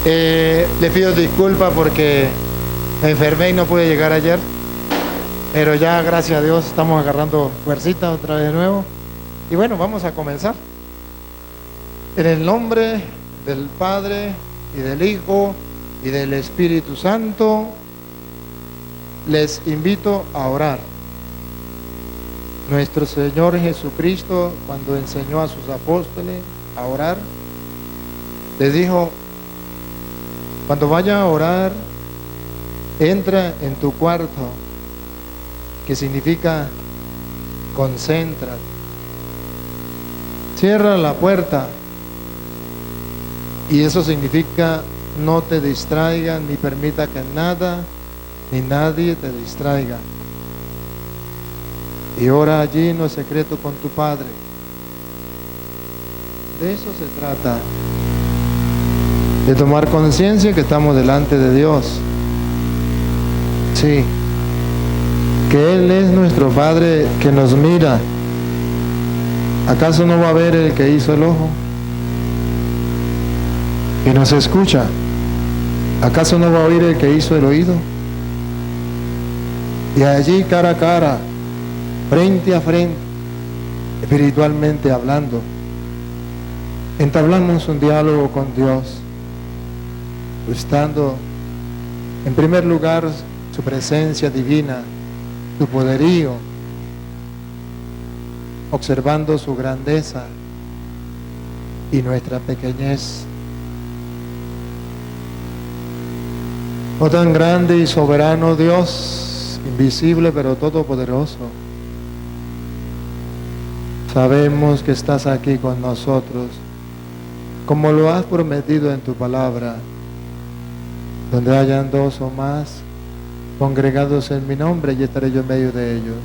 Le pido disculpas porque me enfermé y no pude llegar ayer, pero ya gracias a Dios estamos agarrando fuercita otra vez de nuevo. Y bueno, vamos a comenzar. En el nombre del Padre y del Hijo y del Espíritu Santo, les invito a orar. Nuestro Señor Jesucristo, cuando enseñó a sus apóstoles a orar, les dijo: cuando vaya a orar, entra en tu cuarto, que significa concéntrate. Cierra la puerta, y eso significa no te distraiga, ni permita que nada ni nadie te distraiga. Y ora allí en lo secreto con tu Padre. De eso se trata, de tomar conciencia que estamos delante de Dios. Sí, que Él es nuestro Padre que nos mira. ¿Acaso no va a ver el que hizo el ojo? Y nos escucha. ¿Acaso no va a oír el que hizo el oído? Y allí cara a cara, frente a frente, espiritualmente hablando, entablamos un diálogo con Dios, buscando en primer lugar su presencia divina, su poderío, observando su grandeza y nuestra pequeñez. Oh tan grande y soberano Dios, invisible pero todopoderoso, sabemos que estás aquí con nosotros, como lo has prometido en tu palabra. Donde hayan dos o más congregados en mi nombre, y estaré yo en medio de ellos.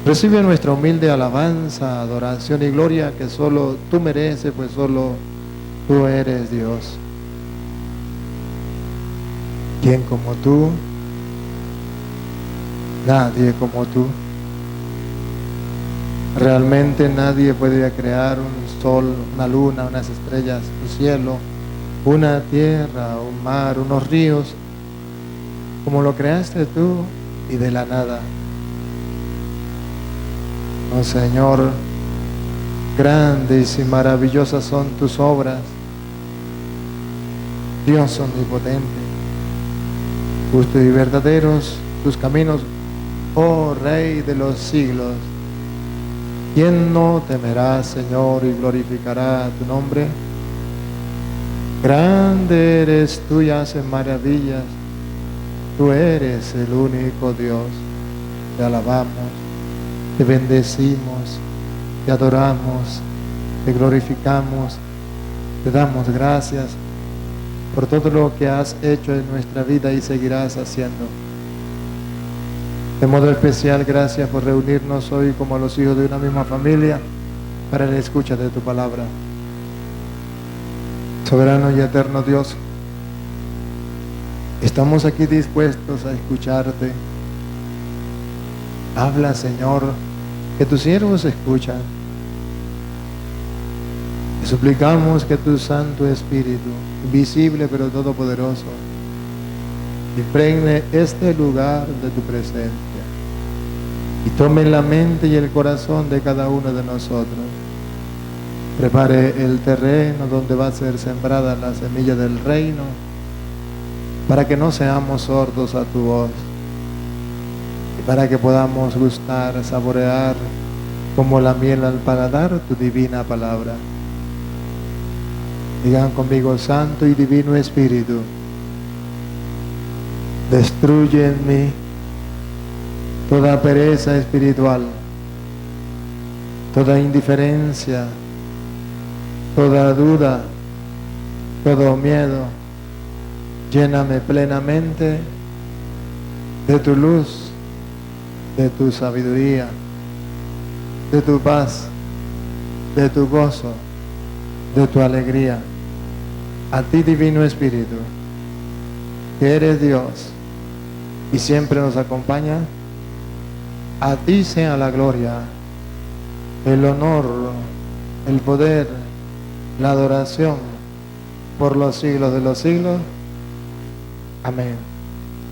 Recibe nuestra humilde alabanza, adoración y gloria que solo tú mereces, pues solo tú eres Dios. ¿Quién como tú? Nadie como tú. Realmente nadie puede crear un sol, una luna, unas estrellas, un cielo, una tierra, un mar, unos ríos, como lo creaste tú y de la nada. Oh Señor, grandes y maravillosas son tus obras, Dios omnipotente, justos y verdaderos tus caminos, oh Rey de los siglos. ¿Quién no temerá, Señor, y glorificará tu nombre? Grande eres tú y haces maravillas. Tú eres el único Dios. Te alabamos, te bendecimos, te adoramos, te glorificamos, te damos gracias por todo lo que has hecho en nuestra vida y seguirás haciendo. De modo especial, gracias por reunirnos hoy como los hijos de una misma familia para la escucha de tu palabra. Soberano y eterno Dios, estamos aquí dispuestos a escucharte. Habla, Señor, que tus siervos escuchan. Te suplicamos que tu Santo Espíritu, invisible pero todopoderoso, impregne este lugar de tu presencia y tome la mente y el corazón de cada uno de nosotros. Prepare el terreno donde va a ser sembrada la semilla del reino, para que no seamos sordos a tu voz y para que podamos gustar, saborear como la miel al paladar tu divina palabra. Digan conmigo: Santo y Divino Espíritu, destruye en mí toda pereza espiritual, toda indiferencia, toda duda, todo miedo. Lléname plenamente de tu luz, de tu sabiduría, de tu paz, de tu gozo, de tu alegría. A ti, Divino Espíritu, que eres Dios y siempre nos acompaña, a ti sea la gloria, el honor, el poder, la adoración por los siglos de los siglos. Amén.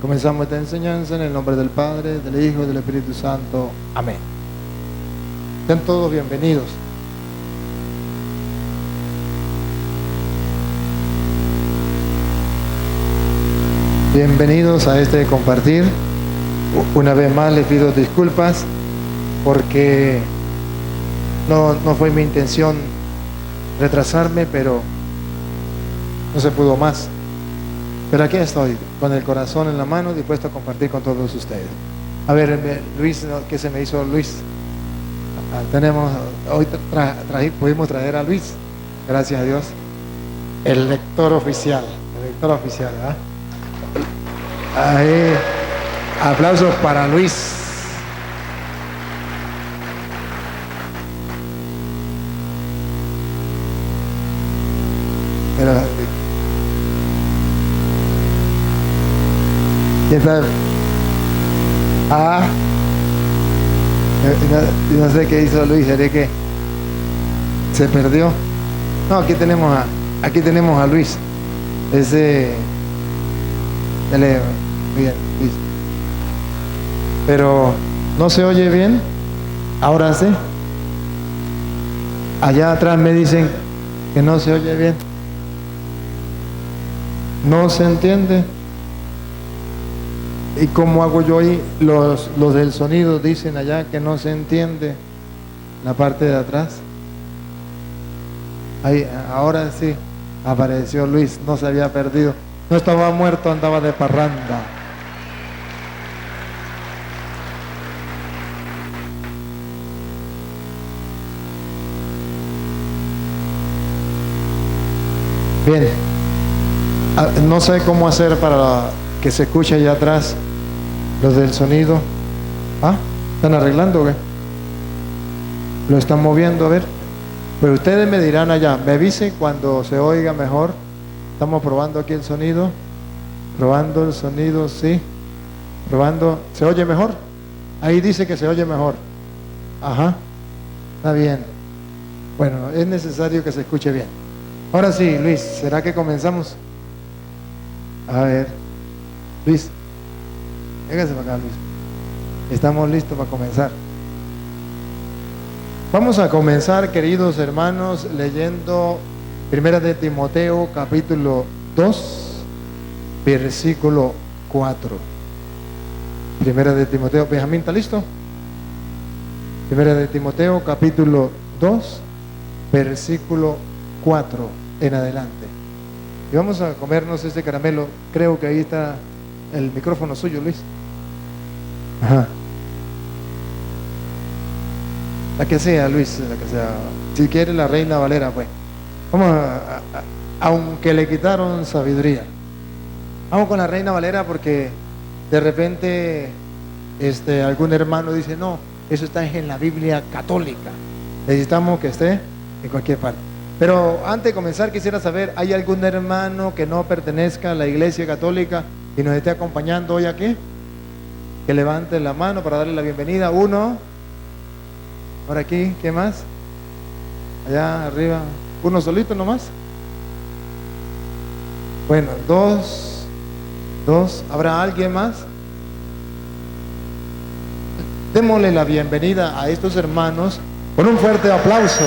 Comenzamos esta enseñanza en el nombre del Padre, del Hijo y del Espíritu Santo. Amén. Sean todos bienvenidos. Bienvenidos a este compartir. Una vez más les pido disculpas porque no fue mi intención retrasarme, pero no se pudo más. Pero aquí estoy, con el corazón en la mano, dispuesto a compartir con todos ustedes. A ver, Luis, ¿qué se me hizo Luis? Hoy pudimos traer a Luis, gracias a Dios, el lector oficial, ¿verdad? Ahí, aplausos para Luis. Pero, ¿qué tal? No sé qué hizo Luis, ¿seré que se perdió? No, aquí tenemos a Luis. Ese, dale, bien, Luis. Pero no se oye bien. Ahora sí. Allá atrás me dicen que no se oye bien. No se entiende. ¿Y cómo hago yo ahí? Los del sonido dicen allá que no se entiende la parte de atrás. Ahí, ahora sí apareció Luis, no se había perdido. No estaba muerto, andaba de parranda. Bien. No sé cómo hacer para que se escuche allá atrás los del sonido. ¿Están arreglando o qué? Lo están moviendo, a ver. Pero ustedes me dirán allá, me avisen cuando se oiga mejor. Estamos probando aquí el sonido. Probando el sonido, sí. Probando, ¿se oye mejor? Ahí dice que se oye mejor. Ajá, está bien. Bueno, es necesario que se escuche bien. Ahora sí, Luis, ¿será que comenzamos? A ver, Luis, véngase para acá, Luis. Estamos listos para comenzar. Vamos a comenzar, queridos hermanos, leyendo 1 de Timoteo, capítulo 2, versículo 4. 1 de Timoteo, Benjamín, ¿está listo? 1 de Timoteo, capítulo 2, versículo 4 en adelante. Y vamos a comernos este caramelo. Creo que ahí está el micrófono suyo, Luis. Ajá. La que sea, Luis, la que sea. Si quiere la Reina Valera, pues. Vamos aunque le quitaron sabiduría. Vamos con la Reina Valera porque de repente algún hermano dice, no, eso está en la Biblia católica. Necesitamos que esté en cualquier parte. Pero antes de comenzar quisiera saber, ¿hay algún hermano que no pertenezca a la Iglesia Católica y nos esté acompañando hoy aquí? Que levante la mano para darle la bienvenida. Uno, por aquí, ¿qué más? Allá arriba, uno solito nomás. Bueno, dos, ¿habrá alguien más? Démosle la bienvenida a estos hermanos con un fuerte aplauso.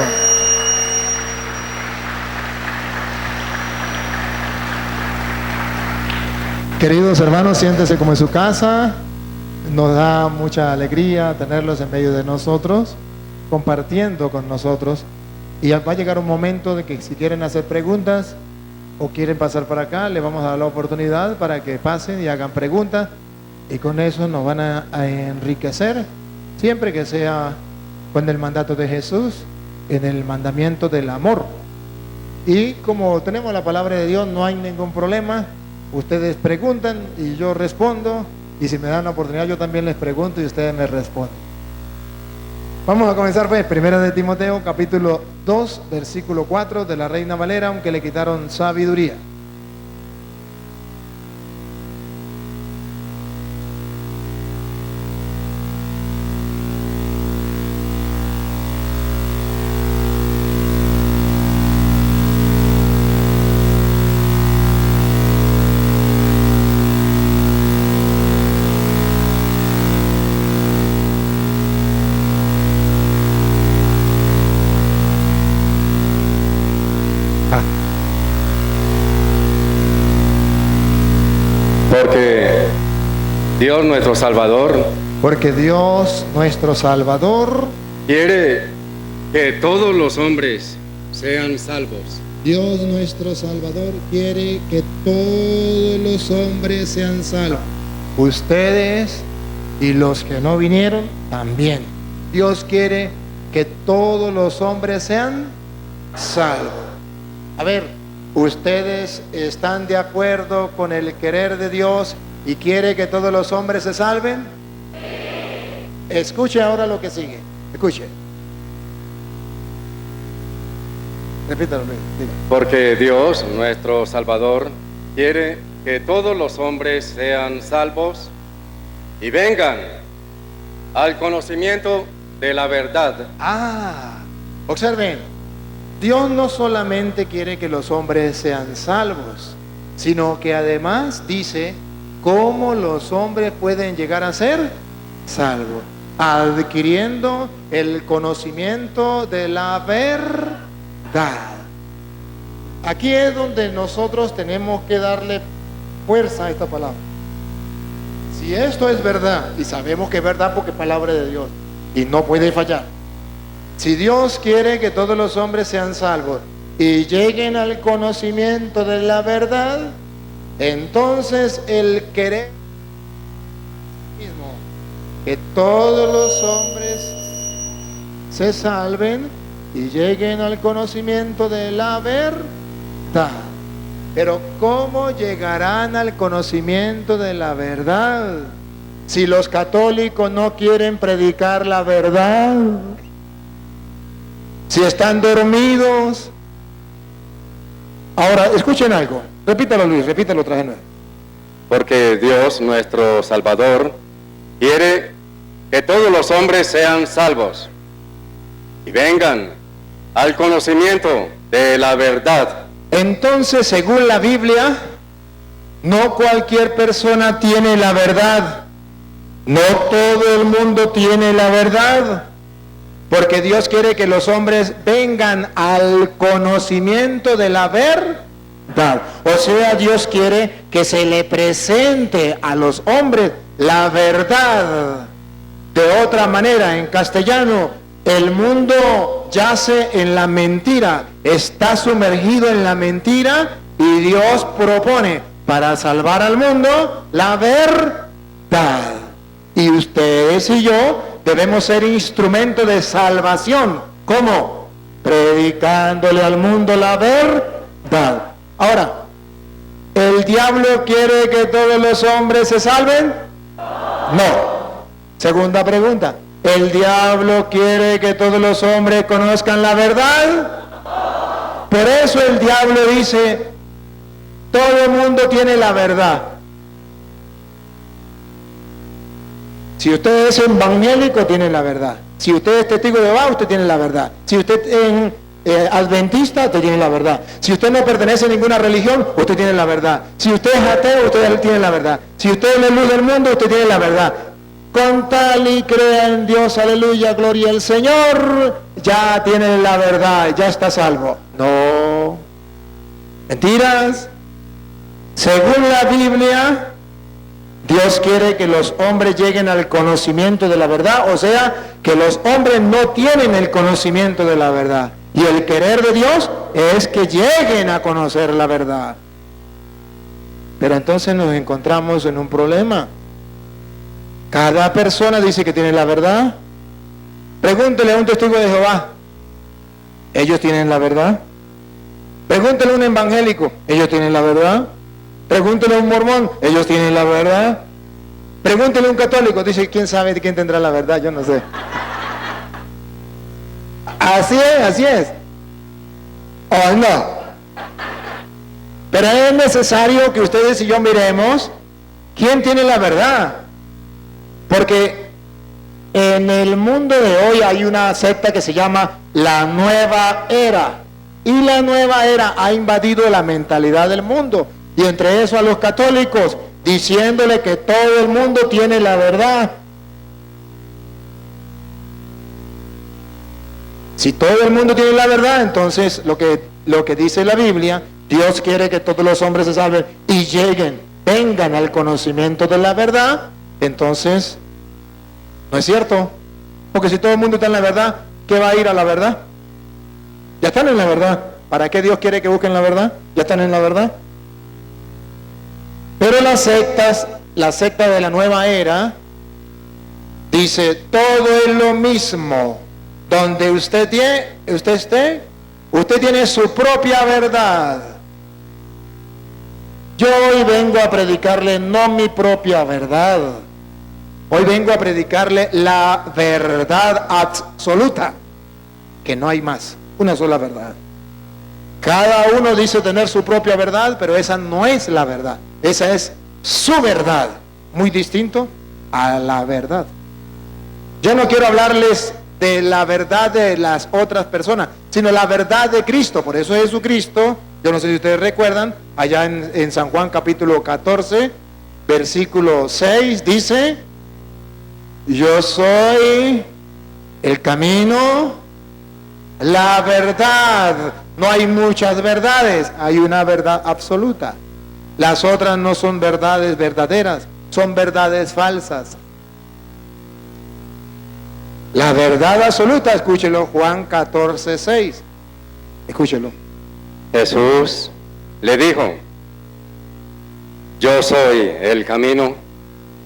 Queridos hermanos, siéntense como en su casa. Nos da mucha alegría tenerlos en medio de nosotros, compartiendo con nosotros. Y va a llegar un momento de que si quieren hacer preguntas o quieren pasar para acá, les vamos a dar la oportunidad para que pasen y hagan preguntas. Y con eso nos van a enriquecer, siempre que sea con el mandato de Jesús, en el mandamiento del amor. Y como tenemos la palabra de Dios, no hay ningún problema. Ustedes preguntan y yo respondo, y si me dan la oportunidad yo también les pregunto y ustedes me responden. Vamos a comenzar pues, 1 de Timoteo, capítulo 2, versículo 4 de la Reina Valera, aunque le quitaron sabiduría. Porque Dios nuestro Salvador Porque Dios nuestro Salvador quiere que todos los hombres sean salvos. Dios nuestro Salvador quiere que todos los hombres sean salvos. Ustedes y los que no vinieron también. Dios quiere que todos los hombres sean salvos. A ver, ¿ustedes están de acuerdo con el querer de Dios y quiere que todos los hombres se salven? Escuche ahora lo que sigue. Escuche. Repítalo, Luis. Porque Dios nuestro Salvador quiere que todos los hombres sean salvos y vengan al conocimiento de la verdad. Observen, Dios no solamente quiere que los hombres sean salvos, sino que además dice cómo los hombres pueden llegar a ser salvos, adquiriendo el conocimiento de la verdad. Aquí es donde nosotros tenemos que darle fuerza a esta palabra. Si esto es verdad, y sabemos que es verdad porque es palabra de Dios y no puede fallar. Si Dios quiere que todos los hombres sean salvos y lleguen al conocimiento de la verdad, entonces el querer mismo que todos los hombres se salven y lleguen al conocimiento de la verdad. Pero ¿cómo llegarán al conocimiento de la verdad si los católicos no quieren predicar la verdad? Si están dormidos. Ahora, escuchen algo. Repítalo, Luis, repítalo otra vez. Porque Dios nuestro Salvador quiere que todos los hombres sean salvos y vengan al conocimiento de la verdad. Entonces, según la Biblia, no cualquier persona tiene la verdad. No todo el mundo tiene la verdad. Porque Dios quiere que los hombres vengan al conocimiento de la verdad. O sea, Dios quiere que se le presente a los hombres la verdad. De otra manera, en castellano, el mundo yace en la mentira, está sumergido en la mentira y Dios propone para salvar al mundo la verdad. Y ustedes y yo debemos ser instrumento de salvación. ¿Cómo? Predicándole al mundo la verdad. Ahora, ¿el diablo quiere que todos los hombres se salven? No. Segunda pregunta. ¿El diablo quiere que todos los hombres conozcan la verdad? Por eso el diablo dice, todo el mundo tiene la verdad. Si usted es evangélico, tiene la verdad. Si usted es testigo de Jehová, usted tiene la verdad. Si usted es adventista, usted tiene la verdad. Si usted no pertenece a ninguna religión, usted tiene la verdad. Si usted es ateo, usted tiene la verdad. Si usted es la luz del mundo, usted tiene la verdad. Con tal y crea en Dios, aleluya, gloria al Señor, ya tiene la verdad, ya está salvo. No. Mentiras. Según la Biblia, Dios quiere que los hombres lleguen al conocimiento de la verdad, o sea, que los hombres no tienen el conocimiento de la verdad. Y el querer de Dios es que lleguen a conocer la verdad. Pero entonces nos encontramos en un problema. Cada persona dice que tiene la verdad. Pregúntele a un testigo de Jehová, ¿ellos tienen la verdad? Pregúntele a un evangélico, ¿ellos tienen la verdad? Pregúntele a un mormón, ¿ellos tienen la verdad? Pregúntele a un católico, dice, ¿quién sabe de quién tendrá la verdad? Yo no sé. Así es. ¿O no? Pero es necesario que ustedes y yo miremos quién tiene la verdad. Porque en el mundo de hoy hay una secta que se llama la Nueva Era. Y la Nueva Era ha invadido la mentalidad del mundo. Y entre eso a los católicos, diciéndole que todo el mundo tiene la verdad. Si todo el mundo tiene la verdad, entonces lo que dice la Biblia, Dios quiere que todos los hombres se salven y lleguen. vengan al conocimiento de la verdad, entonces no es cierto. Porque si todo el mundo está en la verdad, ¿qué va a ir a la verdad? Ya están en la verdad. ¿Para qué Dios quiere que busquen la verdad? Ya están en la verdad. Pero las sectas, la secta de la nueva era, dice, todo es lo mismo. Donde usted tiene su propia verdad. Yo hoy vengo a predicarle no mi propia verdad. Hoy vengo a predicarle la verdad absoluta, que no hay más, una sola verdad. Cada uno dice tener su propia verdad, pero esa no es la verdad. Esa es su verdad, muy distinto a la verdad. Yo no quiero hablarles de la verdad de las otras personas, sino la verdad de Cristo. Por eso Jesucristo, yo no sé si ustedes recuerdan, allá en San Juan capítulo 14, versículo 6, dice, yo soy el camino, la verdad. No hay muchas verdades, hay una verdad absoluta. Las otras no son verdades verdaderas, son verdades falsas. La verdad absoluta, escúchelo, Juan 14, 6. Escúchelo. Jesús le dijo, yo soy el camino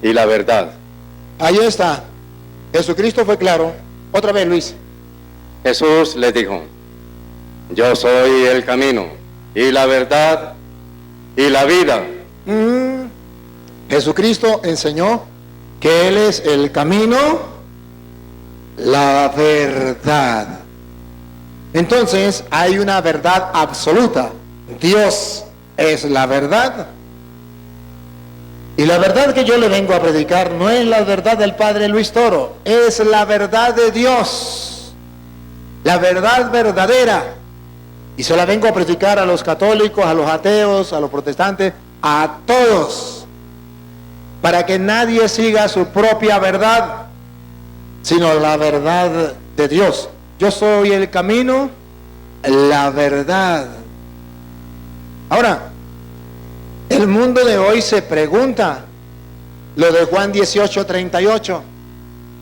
y la verdad. Ahí está. Jesucristo fue claro. Otra vez, Luis. Jesús le dijo, yo soy el camino y la verdad y la vida. Jesucristo enseñó que Él es el camino, la verdad. Entonces hay una verdad absoluta. Dios es la verdad. Y la verdad que yo le vengo a predicar no es la verdad del Padre Luis Toro, es la verdad de Dios, la verdad verdadera. Y se la vengo a predicar a los católicos, a los ateos, a los protestantes, a todos, para que nadie siga su propia verdad, sino la verdad de Dios. Yo soy el camino, la verdad. Ahora, el mundo de hoy se pregunta lo de Juan 18:38,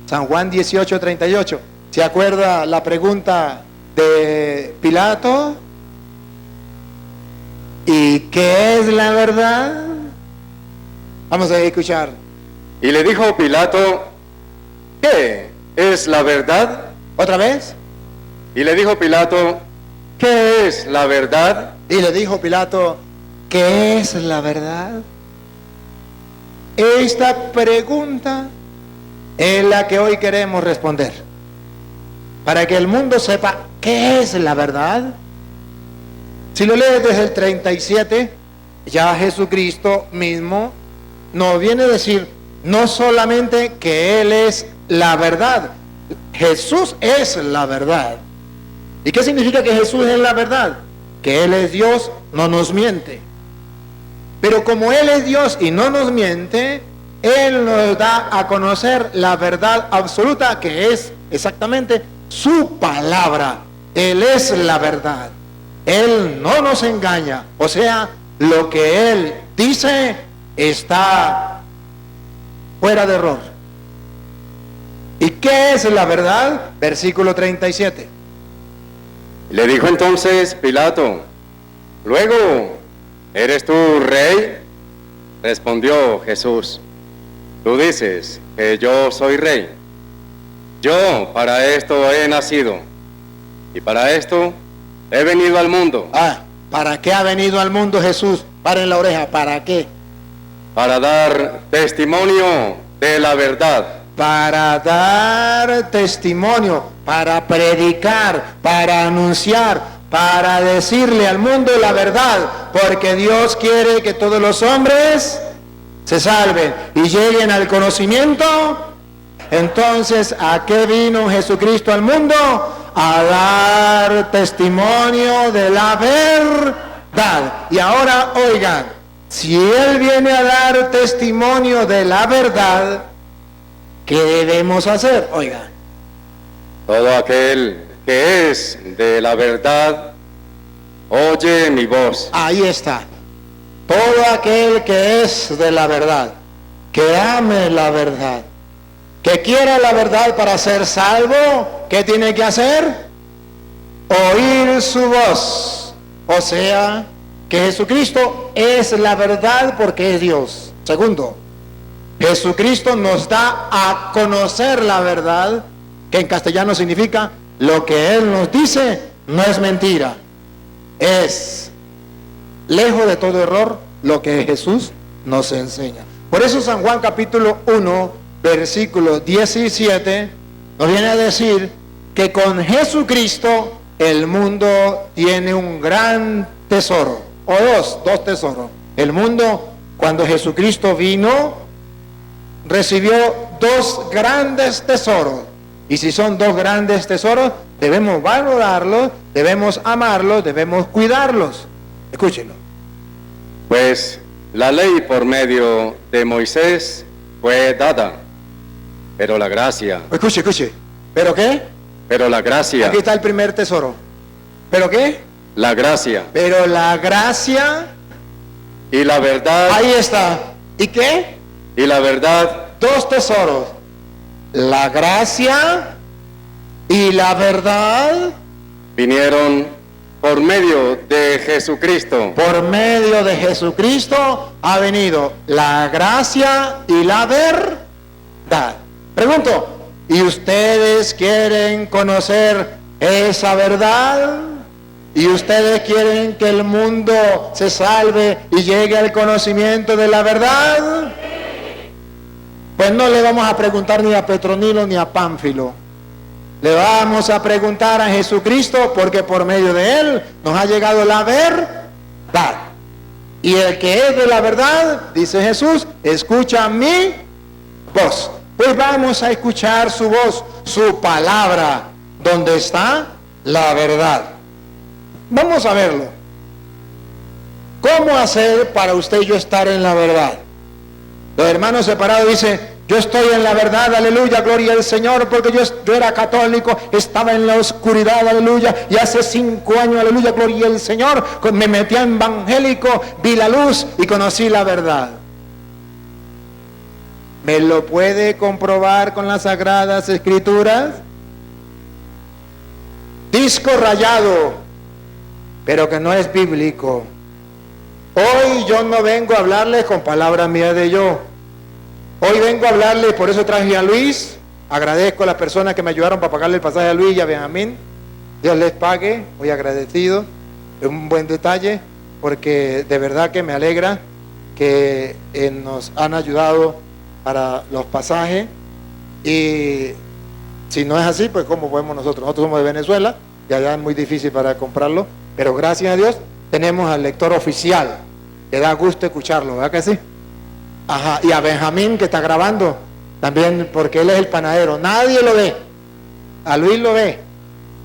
San Juan 18:38. ¿Se acuerda la pregunta de Pilato? ¿Y qué es la verdad? Vamos a escuchar. Y le dijo Pilato, ¿qué es la verdad? ¿Otra vez? Y le dijo Pilato, ¿qué es la verdad? Y le dijo Pilato, ¿qué es la verdad? Esta pregunta es la que hoy queremos responder, para que el mundo sepa qué es la verdad. Si lo lees desde el 37, ya Jesucristo mismo nos viene a decir no solamente que Él es la verdad, Jesús es la verdad. ¿Y qué significa que Jesús es la verdad? Que Él es Dios, no nos miente. Pero como Él es Dios y no nos miente, Él nos da a conocer la verdad absoluta, que es exactamente su palabra. Él es la verdad. Él no nos engaña. O sea, lo que Él dice está fuera de error. ¿Y qué es la verdad? Versículo 37. Le dijo entonces Pilato, luego, ¿eres tú rey? Respondió Jesús, tú dices que yo soy rey. Yo para esto he nacido y para esto he venido al mundo. ¿Para qué ha venido al mundo Jesús? Paren la oreja, ¿para qué? Para dar testimonio de la verdad. Para dar testimonio, para predicar, para anunciar, para decirle al mundo la verdad, porque Dios quiere que todos los hombres se salven y lleguen al conocimiento. Entonces, ¿a qué vino Jesucristo al mundo? A dar testimonio de la verdad. Y ahora, oigan, si Él viene a dar testimonio de la verdad, ¿qué debemos hacer? Oigan. Todo aquel que es de la verdad, oye mi voz. Ahí está. todo aquel que es de la verdad, que ame la verdad, que quiera la verdad para ser salvo, ¿qué tiene que hacer? Oír su voz. O sea, que Jesucristo es la verdad porque es Dios. Segundo, Jesucristo nos da a conocer la verdad, que en castellano significa lo que Él nos dice no es mentira, es lejos de todo error lo que Jesús nos enseña. Por eso San Juan capítulo 1, versículo 17, nos viene a decir que con Jesucristo el mundo tiene un gran tesoro, o dos tesoros. El mundo, cuando Jesucristo vino, recibió dos grandes tesoros. Y si son dos grandes tesoros, debemos valorarlos, debemos amarlos, debemos cuidarlos. Escúchenlo. Pues la ley por medio de Moisés fue dada, pero la gracia. Escuche. ¿Pero qué? Pero la gracia. Aquí está el primer tesoro. ¿Pero qué? La gracia. Pero la gracia. Y la verdad. Ahí está. ¿Y qué? Y la verdad. Dos tesoros. La gracia y la verdad. Vinieron por medio de Jesucristo. Por medio de Jesucristo ha venido la gracia y la verdad. Pregunto, ¿y ustedes quieren conocer esa verdad? ¿Y ustedes quieren que el mundo se salve y llegue al conocimiento de la verdad? Pues no le vamos a preguntar ni a Petronilo ni a Pánfilo. Le vamos a preguntar a Jesucristo, porque por medio de Él nos ha llegado la verdad. Y el que es de la verdad, dice Jesús, escucha mi voz. Pues vamos a escuchar su voz, su palabra, donde está la verdad. Vamos a verlo. ¿Cómo hacer para usted y yo estar en la verdad? Los hermanos separados dicen, yo estoy en la verdad, aleluya, gloria al Señor, porque yo era católico, estaba en la oscuridad, aleluya, y hace 5 años, aleluya, gloria al Señor, me metí en evangélico, vi la luz y conocí la verdad. ¿Me lo puede comprobar con las Sagradas Escrituras? Disco rayado, pero que no es bíblico. Hoy yo no vengo a hablarles con palabras mías de yo. Hoy vengo a hablarles, por eso traje a Luis. Agradezco a las personas que me ayudaron para pagarle el pasaje a Luis y a Benjamín. Dios les pague, muy agradecido. Es un buen detalle, porque de verdad que me alegra que nos han ayudado para los pasajes. Y si no es así, pues ¿cómo podemos nosotros? Nosotros somos de Venezuela y allá es muy difícil para comprarlo. Pero gracias a Dios tenemos al lector oficial, que da gusto escucharlo, ¿verdad que sí? Ajá, y a Benjamín, que está grabando también, porque él es el panadero. Nadie lo ve, a Luis lo ve,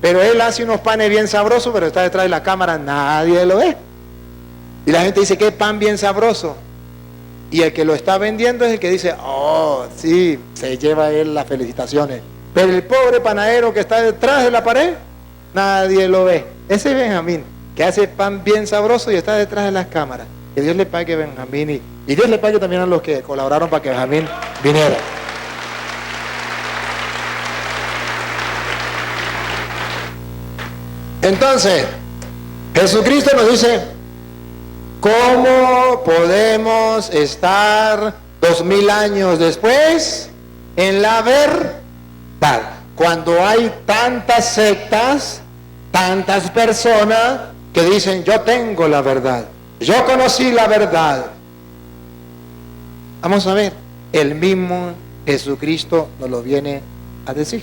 pero él hace unos panes bien sabrosos, pero está detrás de la cámara, nadie lo ve. Y la gente dice, qué pan bien sabroso. Y el que lo está vendiendo es el que dice, oh, sí, se lleva él las felicitaciones. Pero el pobre panadero que está detrás de la pared, nadie lo ve. Ese es Benjamín, que hace pan bien sabroso y está detrás de las cámaras. Que Dios le pague a Benjamín y Dios le pague también a los que colaboraron para que Benjamín viniera. Entonces, Jesucristo nos dice, ¿cómo podemos estar 2000 años después en la verdad? Cuando hay tantas sectas, tantas personas que dicen, yo tengo la verdad, yo conocí la verdad. Vamos a ver, el mismo Jesucristo nos lo viene a decir.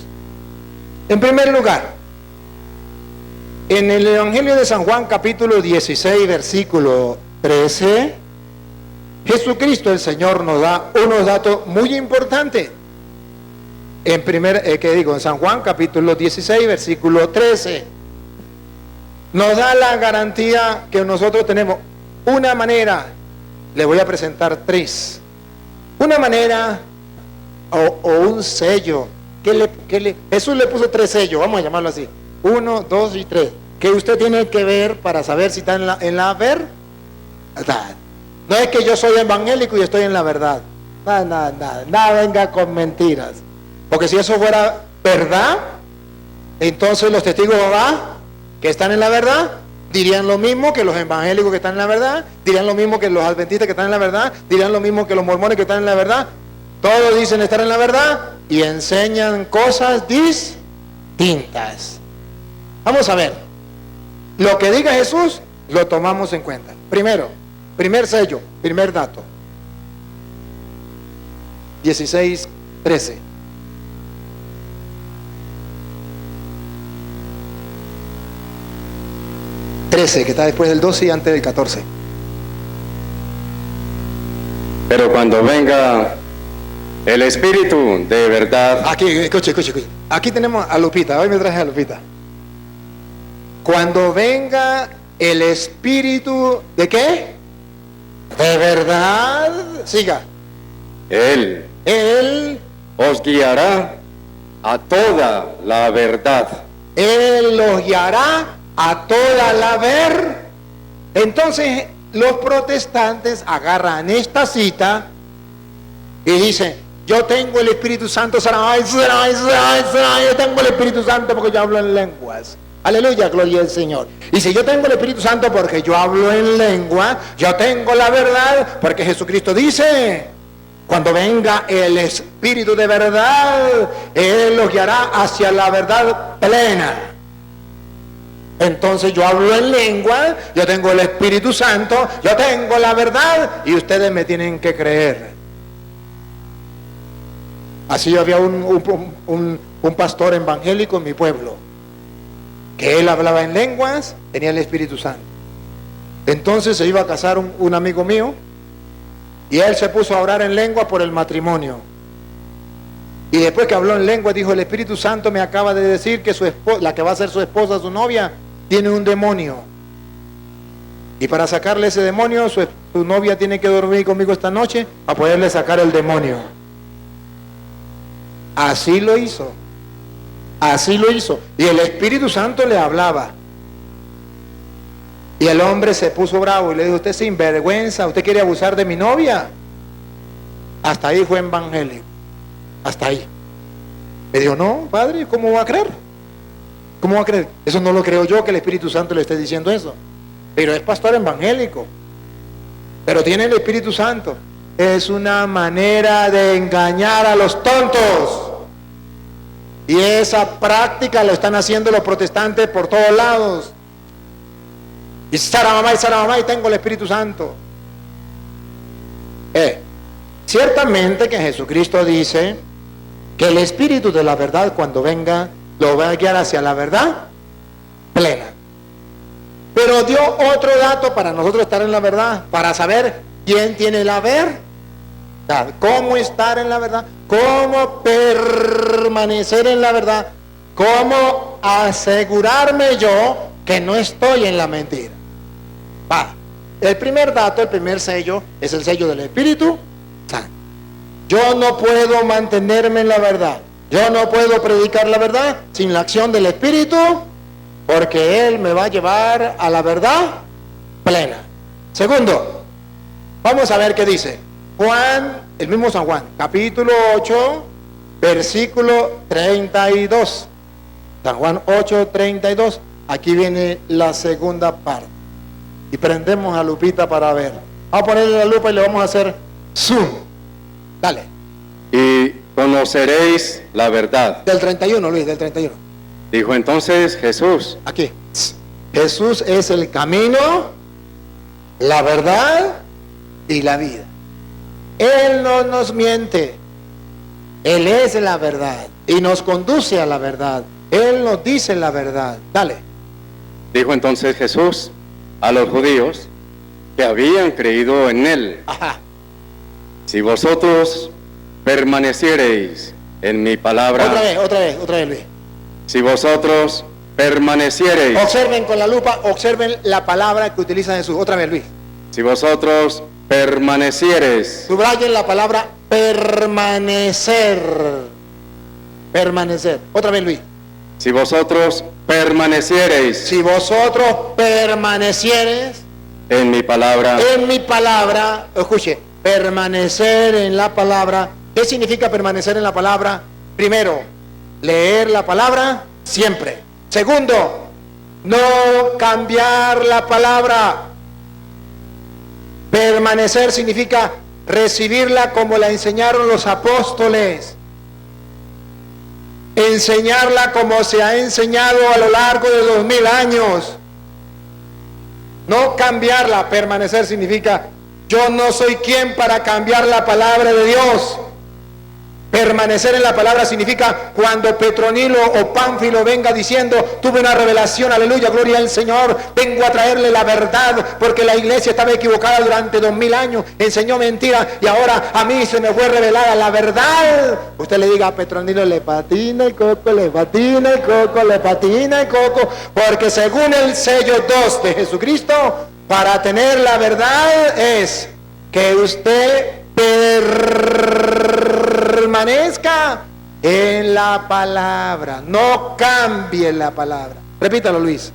En primer lugar, en el Evangelio de San Juan capítulo 16 versículo 13, Jesucristo el Señor nos da unos datos muy importantes. En San Juan capítulo 16 versículo 13 nos da la garantía que nosotros tenemos una manera. Le voy a presentar 3. Una manera o un sello. Jesús le puso 3 sellos, vamos a llamarlo así. 1, 2 y 3. Que usted tiene que ver para saber si está en la verdad. No es que yo soy evangélico y estoy en la verdad. Nada, venga con mentiras. Porque si eso fuera verdad, entonces los testigos de Jehová que están en la verdad dirían lo mismo que los evangélicos que están en la verdad, dirían lo mismo que los adventistas que están en la verdad, dirían lo mismo que los mormones que están en la verdad. Todos dicen estar en la verdad y enseñan cosas distintas. Vamos a ver. Lo que diga Jesús lo tomamos en cuenta. Primero, primer sello, primer dato. 16:13. Que está después del 12 y antes del 14. Pero cuando venga el Espíritu de verdad. Aquí, escuche. Aquí tenemos a Lupita. Hoy me traje a Lupita. Cuando venga el Espíritu de ¿qué? De verdad. Siga. Él os guiará a toda la verdad. Él los guiará a toda la verdad. Entonces los protestantes agarran esta cita y dicen: yo tengo el Espíritu Santo, yo tengo el Espíritu Santo porque yo hablo en lenguas. Aleluya, gloria al Señor. Y si yo tengo el Espíritu Santo porque yo hablo en lengua, yo tengo la verdad, porque Jesucristo dice: cuando venga el Espíritu de verdad, Él los guiará hacia la verdad plena. Entonces yo hablo en lengua, yo tengo el Espíritu Santo, yo tengo la verdad y ustedes me tienen que creer. Así había un pastor evangélico en mi pueblo, que él hablaba en lenguas, tenía el Espíritu Santo. Entonces se iba a casar un amigo mío y él se puso a orar en lengua por el matrimonio. Y después que habló en lengua dijo: el Espíritu Santo me acaba de decir que su esposa, la que va a ser su esposa, su novia, tiene un demonio. Y para sacarle ese demonio, su novia tiene que dormir conmigo esta noche para poderle sacar el demonio. Así lo hizo. Y el Espíritu Santo le hablaba. Y el hombre se puso bravo y le dijo: usted es sinvergüenza, usted quiere abusar de mi novia. Hasta ahí fue evangélico. Hasta ahí. Me dijo: no, padre, ¿cómo va a creer? ¿Cómo va a creer? Eso no lo creo yo, que el Espíritu Santo le esté diciendo eso. Pero es pastor evangélico. Pero tiene el Espíritu Santo. Es una manera de engañar a los tontos. Y esa práctica lo están haciendo los protestantes por todos lados. Y Sara mamá, y tengo el Espíritu Santo. Ciertamente que Jesucristo dice que el Espíritu de la verdad, cuando venga, lo va a guiar hacia la verdad plena. Pero dio otro dato para nosotros estar en la verdad, para saber quién tiene la verdad, cómo estar en la verdad, cómo permanecer en la verdad, cómo asegurarme yo que no estoy en la mentira. El primer dato, el primer sello, es el sello del Espíritu Santo. Yo no puedo mantenerme en la verdad. Yo no puedo predicar la verdad sin la acción del Espíritu, porque Él me va a llevar a la verdad plena. Segundo, vamos a ver qué dice Juan, el mismo San Juan, capítulo 8, versículo 32. San Juan 8, 32. Aquí viene la segunda parte. Y prendemos a Lupita para ver. Vamos a ponerle la lupa y le vamos a hacer zoom. Dale. Y conoceréis la verdad. Del 31, Luis, del 31. Dijo entonces Jesús. Aquí. Jesús es el camino, la verdad y la vida. Él no nos miente. Él es la verdad y nos conduce a la verdad. Él nos dice la verdad. Dale. Dijo entonces Jesús a los judíos que habían creído en Él: Ajá. si vosotros permaneciereis en mi palabra. Otra vez, Luis. Si vosotros permaneciereis. Observen con la lupa, observen la palabra que utiliza Jesús. Otra vez, Luis. Si vosotros permaneciereis. Subrayen la palabra permanecer. Permanecer. Otra vez, Luis. Si vosotros permaneciereis. Si vosotros permanecieres en mi palabra. En mi palabra, escuche, permanecer en la palabra. ¿Qué significa permanecer en la palabra? Primero, leer la palabra siempre. Segundo, no cambiar la palabra. Permanecer significa recibirla como la enseñaron los apóstoles. Enseñarla como se ha enseñado a lo largo de 2000 años. No cambiarla. Permanecer significa, yo no soy quien para cambiar la palabra de Dios. Permanecer en la palabra significa cuando Petronilo o Pánfilo venga diciendo, tuve una revelación, aleluya, gloria al Señor, vengo a traerle la verdad, porque la iglesia estaba equivocada durante 2000 años, enseñó mentira y ahora a mí se me fue revelada la verdad. Usted le diga a Petronilo, le patina el coco, le patina el coco, le patina el coco, porque según el sello 2 de Jesucristo, para tener la verdad es que usted permanezca en la palabra, no cambie la palabra. Repítalo, Luis.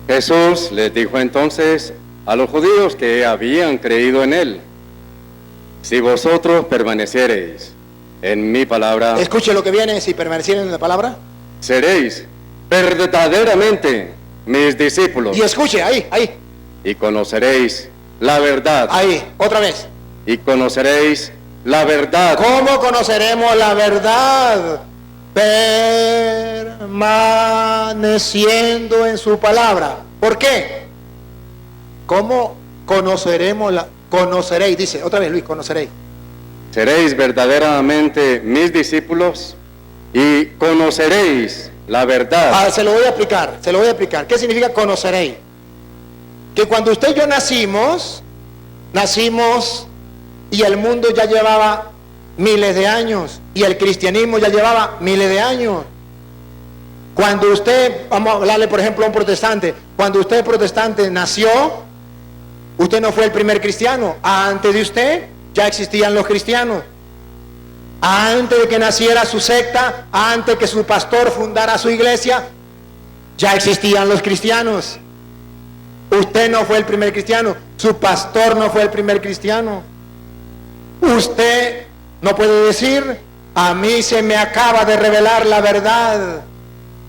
Jesús les dijo entonces a los judíos que habían creído en él: si vosotros permaneciereis en mi palabra, Escuche lo que viene, si permanecieren en la palabra. seréis verdaderamente mis discípulos. Y escuche, ahí, Y conoceréis la verdad. ahí, otra vez. Y conoceréis la verdad. ¿Cómo conoceremos la verdad? Permaneciendo en su palabra. ¿Por qué? ¿Cómo conoceremos la? Conoceréis, dice, otra vez Luis, conoceréis. Seréis verdaderamente mis discípulos y conoceréis la verdad. Se lo voy a explicar. ¿Qué significa conoceréis? Que cuando usted y yo nacimos y el mundo ya llevaba miles de años y el cristianismo ya llevaba miles de años. Cuando usted, vamos a hablarle por ejemplo a un protestante, cuando usted protestante nació, usted no fue el primer cristiano. Antes de usted ya existían los cristianos. Antes de que naciera su secta, antes que su pastor fundara su iglesia, ya existían los cristianos. Usted no fue el primer cristiano, su pastor no fue el primer cristiano. Usted no puede decir, a mí se me acaba de revelar la verdad.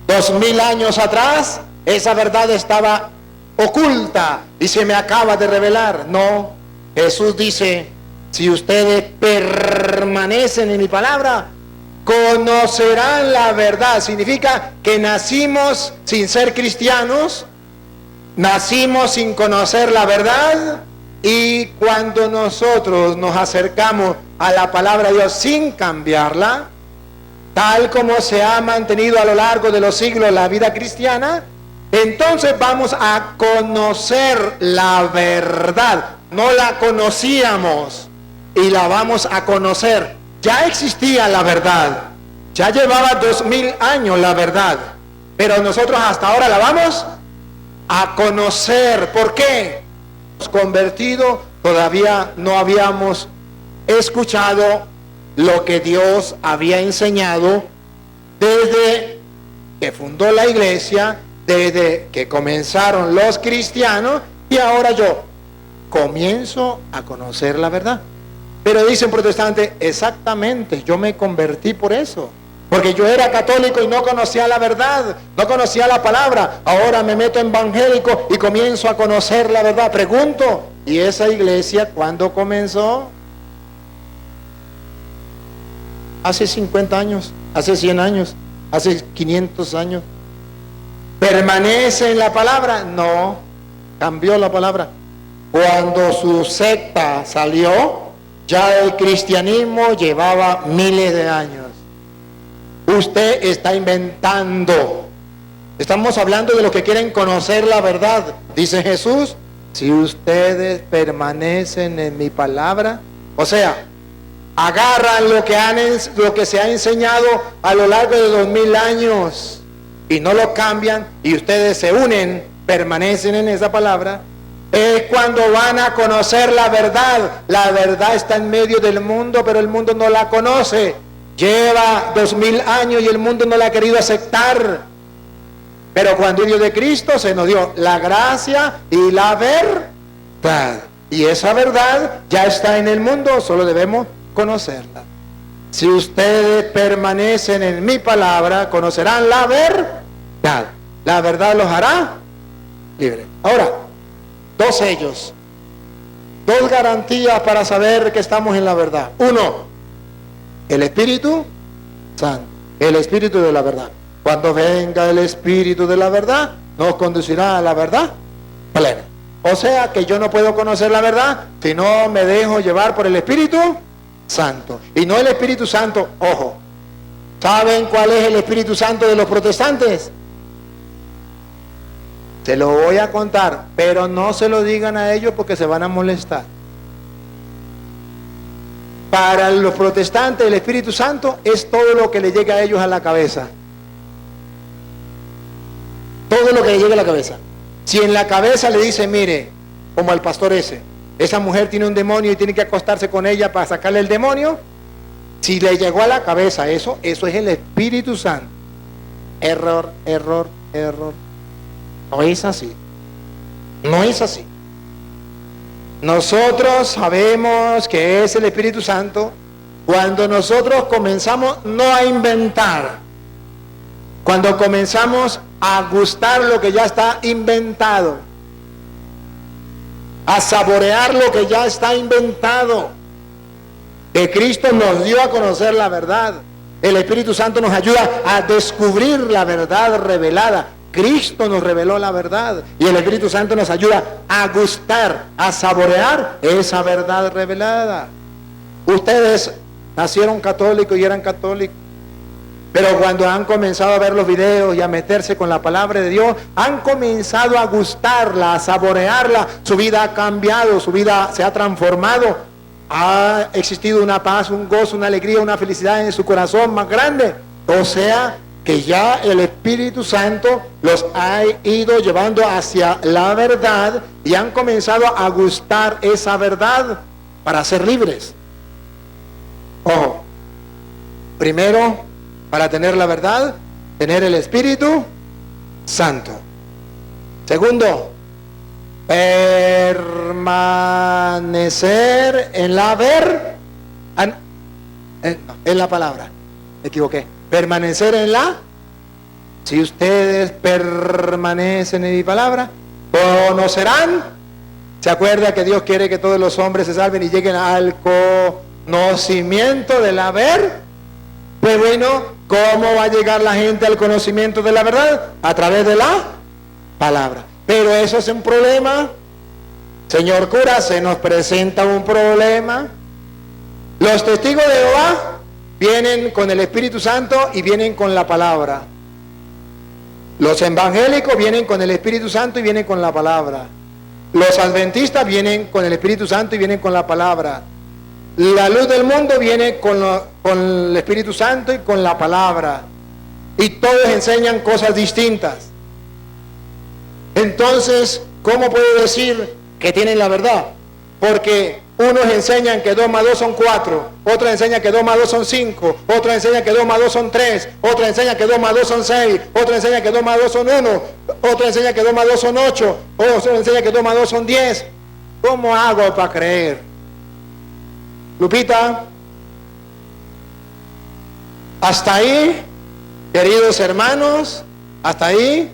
2000 años atrás, esa verdad estaba oculta y se me acaba de revelar. No, Jesús dice, si ustedes permanecen en mi palabra, conocerán la verdad. Significa que nacimos sin ser cristianos, nacimos sin conocer la verdad, y cuando nosotros nos acercamos a la palabra de Dios sin cambiarla, tal como se ha mantenido a lo largo de los siglos la vida cristiana, entonces vamos a conocer la verdad. No la conocíamos y la vamos a conocer. Ya existía la verdad, ya llevaba 2000 años la verdad, pero nosotros hasta ahora la vamos a conocer. ¿Por qué? Convertido, todavía no habíamos escuchado lo que Dios había enseñado desde que fundó la iglesia, desde que comenzaron los cristianos, y ahora yo comienzo a conocer la verdad. Pero dicen protestantes, exactamente, yo me convertí por eso, porque yo era católico y no conocía la verdad, no conocía la palabra. Ahora me meto en evangélico y comienzo a conocer la verdad. Pregunto, ¿y esa iglesia cuándo comenzó? Hace 50 años, hace 100 años, hace 500 años. ¿Permanece en la palabra? No, cambió la palabra. Cuando su secta salió, ya el cristianismo llevaba miles de años. Usted está inventando. Estamos hablando de los que quieren conocer la verdad. Dice Jesús, si ustedes permanecen en mi palabra, o sea, agarran lo que se ha enseñado a lo largo de 2000 años y no lo cambian, y ustedes se unen, permanecen en esa palabra, es cuando van a conocer la verdad. La verdad está en medio del mundo, pero el mundo no la conoce. Lleva 2000 años y el mundo no la ha querido aceptar. Pero cuando el Hijo de Cristo se nos dio la gracia y la verdad. Y esa verdad ya está en el mundo, solo debemos conocerla. Si ustedes permanecen en mi palabra, conocerán la verdad. La verdad los hará libres. Ahora, dos sellos, dos garantías para saber que estamos en la verdad. Uno, el Espíritu Santo, el Espíritu de la verdad. Cuando venga el Espíritu de la verdad, nos conducirá a la verdad plena. O sea que yo no puedo conocer la verdad si no me dejo llevar por el Espíritu Santo. Y no el Espíritu Santo, ojo. ¿Saben cuál es el Espíritu Santo de los protestantes? Se lo voy a contar, pero no se lo digan a ellos porque se van a molestar. Para los protestantes el Espíritu Santo es todo lo que le llega a ellos a la cabeza. Todo lo que le llega a la cabeza. Si en la cabeza le dice, mire, como al pastor esa mujer tiene un demonio y tiene que acostarse con ella para sacarle el demonio, si le llegó a la cabeza eso es el Espíritu Santo. Error, error, error. No es así. No es así. Nosotros sabemos que es el Espíritu Santo cuando nosotros comenzamos no a inventar, cuando comenzamos a gustar lo que ya está inventado, a saborear lo que ya está inventado. Que Cristo nos dio a conocer la verdad. El Espíritu Santo nos ayuda a descubrir la verdad revelada. Cristo nos reveló la verdad y el Espíritu Santo nos ayuda a gustar, a saborear esa verdad revelada. Ustedes nacieron católicos y eran católicos, pero cuando han comenzado a ver los videos y a meterse con la palabra de Dios, han comenzado a gustarla, a saborearla. Su vida ha cambiado, su vida se ha transformado. Ha existido una paz, un gozo, una alegría, una felicidad en su corazón más grande. O sea, que ya el Espíritu Santo los ha ido llevando hacia la verdad y han comenzado a gustar esa verdad para ser libres. Ojo, primero, para tener la verdad, tener el Espíritu Santo. Segundo, permanecer en la en la palabra. Me equivoqué. Permanecer en la. Si ustedes permanecen en mi palabra, conocerán. ¿Se acuerda que Dios quiere que todos los hombres se salven y lleguen al conocimiento de la verdad? Pues bueno, ¿cómo va a llegar la gente al conocimiento de la verdad? A través de la palabra. Pero eso es un problema. Señor cura, se nos presenta un problema. Los testigos de Jehová vienen con el Espíritu Santo y vienen con la palabra. Los evangélicos vienen con el Espíritu Santo y vienen con la palabra. Los adventistas vienen con el Espíritu Santo y vienen con la palabra. La luz del mundo viene con el Espíritu Santo y con la palabra. Y todos enseñan cosas distintas. Entonces, ¿cómo puedo decir que tienen la verdad? Porque unos enseñan que 2 más 2 son 4, otros enseñan que 2 más 2 son 5, otros enseñan que 2 más 2 son 3, otros enseñan que 2 más 2 son 6, otros enseñan que 2 más 2 son 1, otros enseñan que 2 más 2 son 8, otros enseñan que 2 más 2 son 10. ¿Cómo hago para creer? Lupita, hasta ahí, queridos hermanos, hasta ahí,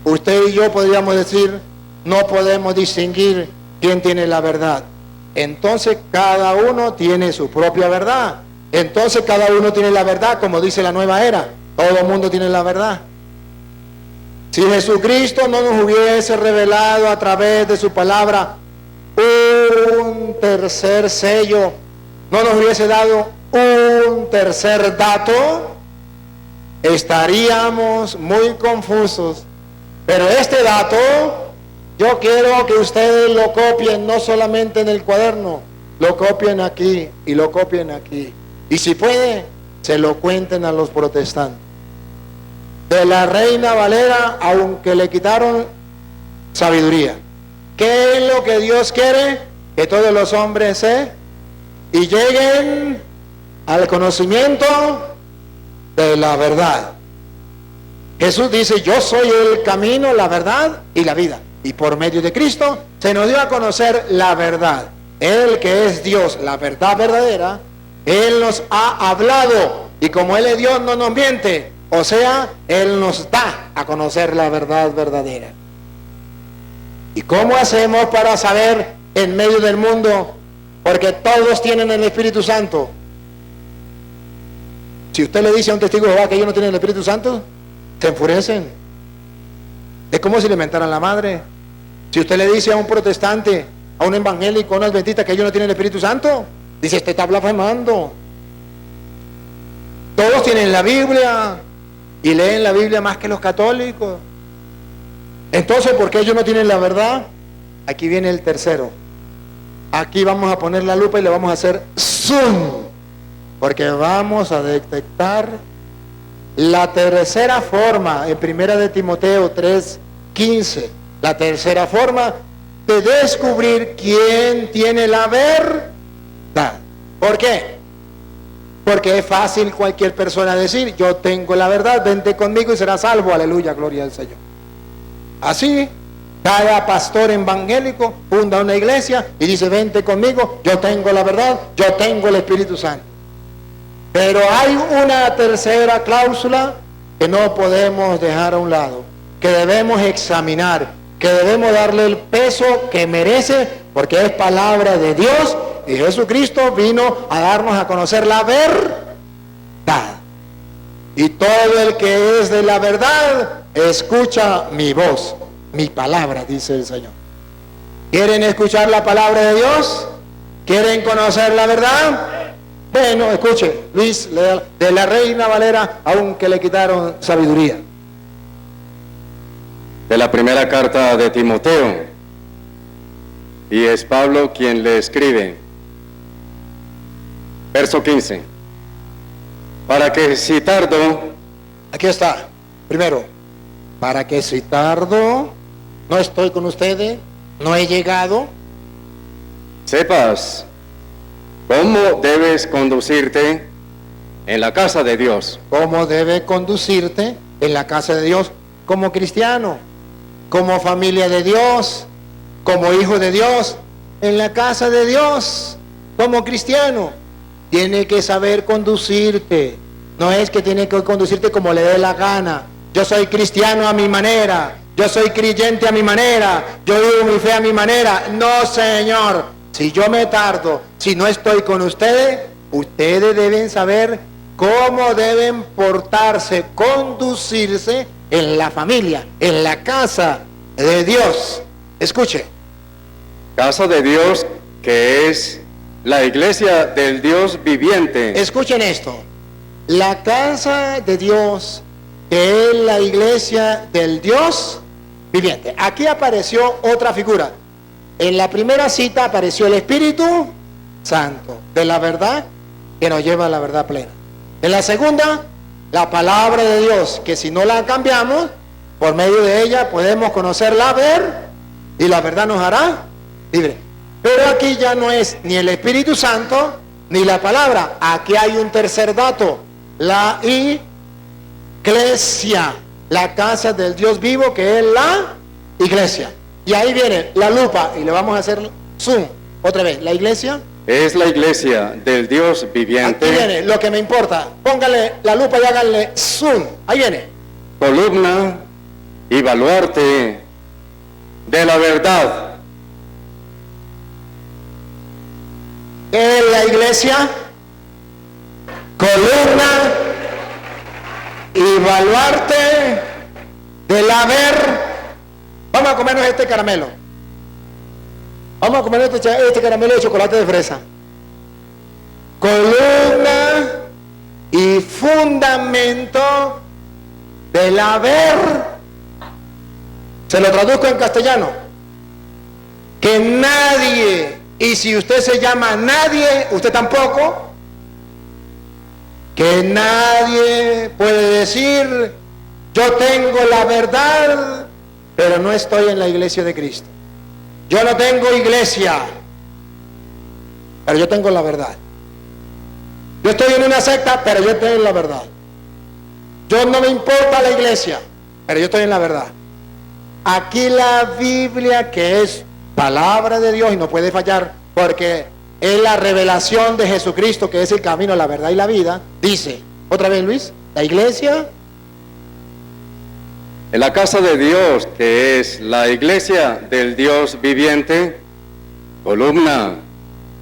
usted y yo podríamos decir, no podemos distinguir quién tiene la verdad. Entonces cada uno tiene su propia verdad. Entonces cada uno tiene la verdad, como dice la nueva era. Todo el mundo tiene la verdad. Si Jesucristo no nos hubiese revelado a través de su palabra un tercer sello, no nos hubiese dado un tercer dato, estaríamos muy confusos. Pero este dato, yo quiero que ustedes lo copien, no solamente en el cuaderno, lo copien aquí y lo copien aquí. Y si puede, se lo cuenten a los protestantes. De la Reina Valera, aunque le quitaron sabiduría. ¿Qué es lo que Dios quiere? Que todos los hombres y lleguen al conocimiento de la verdad. Jesús dice, yo soy el camino, la verdad y la vida. Y por medio de Cristo se nos dio a conocer la verdad. Él que es Dios, la verdad verdadera, Él nos ha hablado. Y como Él es Dios, no nos miente. O sea, Él nos da a conocer la verdad verdadera. ¿Y cómo hacemos para saber en medio del mundo? Porque todos tienen el Espíritu Santo. Si usted le dice a un testigo de Jehová que ellos no tienen el Espíritu Santo, se enfurecen. Es como si le mentaran la madre. Si usted le dice a un protestante, a un evangélico, a un adventista que ellos no tienen el Espíritu Santo, dice, este está blasfemando. Todos tienen la Biblia y leen la Biblia más que los católicos. Entonces, ¿por qué ellos no tienen la verdad? Aquí viene el tercero. Aquí vamos a poner la lupa y le vamos a hacer zoom, porque vamos a detectar la tercera forma en 1 de Timoteo 3:15. La tercera forma de descubrir quién tiene la verdad. ¿Por qué? Porque es fácil cualquier persona decir, yo tengo la verdad, vente conmigo y serás salvo, aleluya, gloria al Señor. Así, cada pastor evangélico funda una iglesia y dice, vente conmigo, yo tengo la verdad, yo tengo el Espíritu Santo. Pero hay una tercera cláusula que no podemos dejar a un lado, que debemos examinar, que debemos darle el peso que merece, porque es palabra de Dios y Jesucristo vino a darnos a conocer la verdad. Y todo el que es de la verdad escucha mi voz, mi palabra, dice el Señor. ¿Quieren escuchar la palabra de Dios? ¿Quieren conocer la verdad? Bueno, escuche, Luis, de la Reina Valera, aunque le quitaron sabiduría. De la primera carta de Timoteo, y es Pablo quien le escribe. Verso 15. Para que si tardo... Aquí está, primero, para que si tardo, no estoy con ustedes, no he llegado. Sepas cómo debes conducirte en la casa de Dios. ¿Cómo debe conducirte en la casa de Dios? Como cristiano, como familia de Dios, como hijo de Dios, en la casa de Dios, como cristiano. Tiene que saber conducirte. No es que tiene que conducirte como le dé la gana. Yo soy cristiano a mi manera, yo soy creyente a mi manera, yo vivo mi fe a mi manera. No, Señor. Si yo me tardo, si no estoy con ustedes, ustedes deben saber cómo deben portarse, conducirse en la familia, en la casa de Dios. Escuche. Casa de Dios, que es la iglesia del Dios viviente. Escuchen esto. La casa de Dios, que es la iglesia del Dios viviente. Aquí apareció otra figura. En la primera cita apareció el Espíritu Santo, de la verdad, que nos lleva a la verdad plena. En la segunda, la palabra de Dios, que si no la cambiamos, por medio de ella podemos conocer la verdad, y la verdad nos hará libre. Pero aquí ya no es ni el Espíritu Santo, ni la palabra. Aquí hay un tercer dato, la iglesia, la casa del Dios vivo, que es la iglesia. Y ahí viene la lupa y le vamos a hacer zoom otra vez. La iglesia es la iglesia del Dios viviente. Aquí viene lo que me importa. Póngale la lupa y háganle zoom. Ahí viene. Columna y baluarte de la verdad. ¿Qué es la iglesia? Columna y baluarte de la verdad. Vamos a comernos este caramelo. Vamos a comer este caramelo de chocolate de fresa. Columna y fundamento del haber. Se lo traduzco en castellano. Que nadie, y si usted se llama nadie, usted tampoco, que nadie puede decir, yo tengo la verdad, pero no estoy en la iglesia de Cristo. Yo no tengo iglesia, pero yo tengo la verdad. Yo estoy en una secta, pero yo tengo la verdad. Yo no me importa la iglesia, pero yo estoy en la verdad. Aquí la Biblia, que es palabra de Dios y no puede fallar, porque es la revelación de Jesucristo, que es el camino, la verdad y la vida, dice, otra vez Luis, la iglesia, en la casa de Dios, que es la iglesia del Dios viviente, columna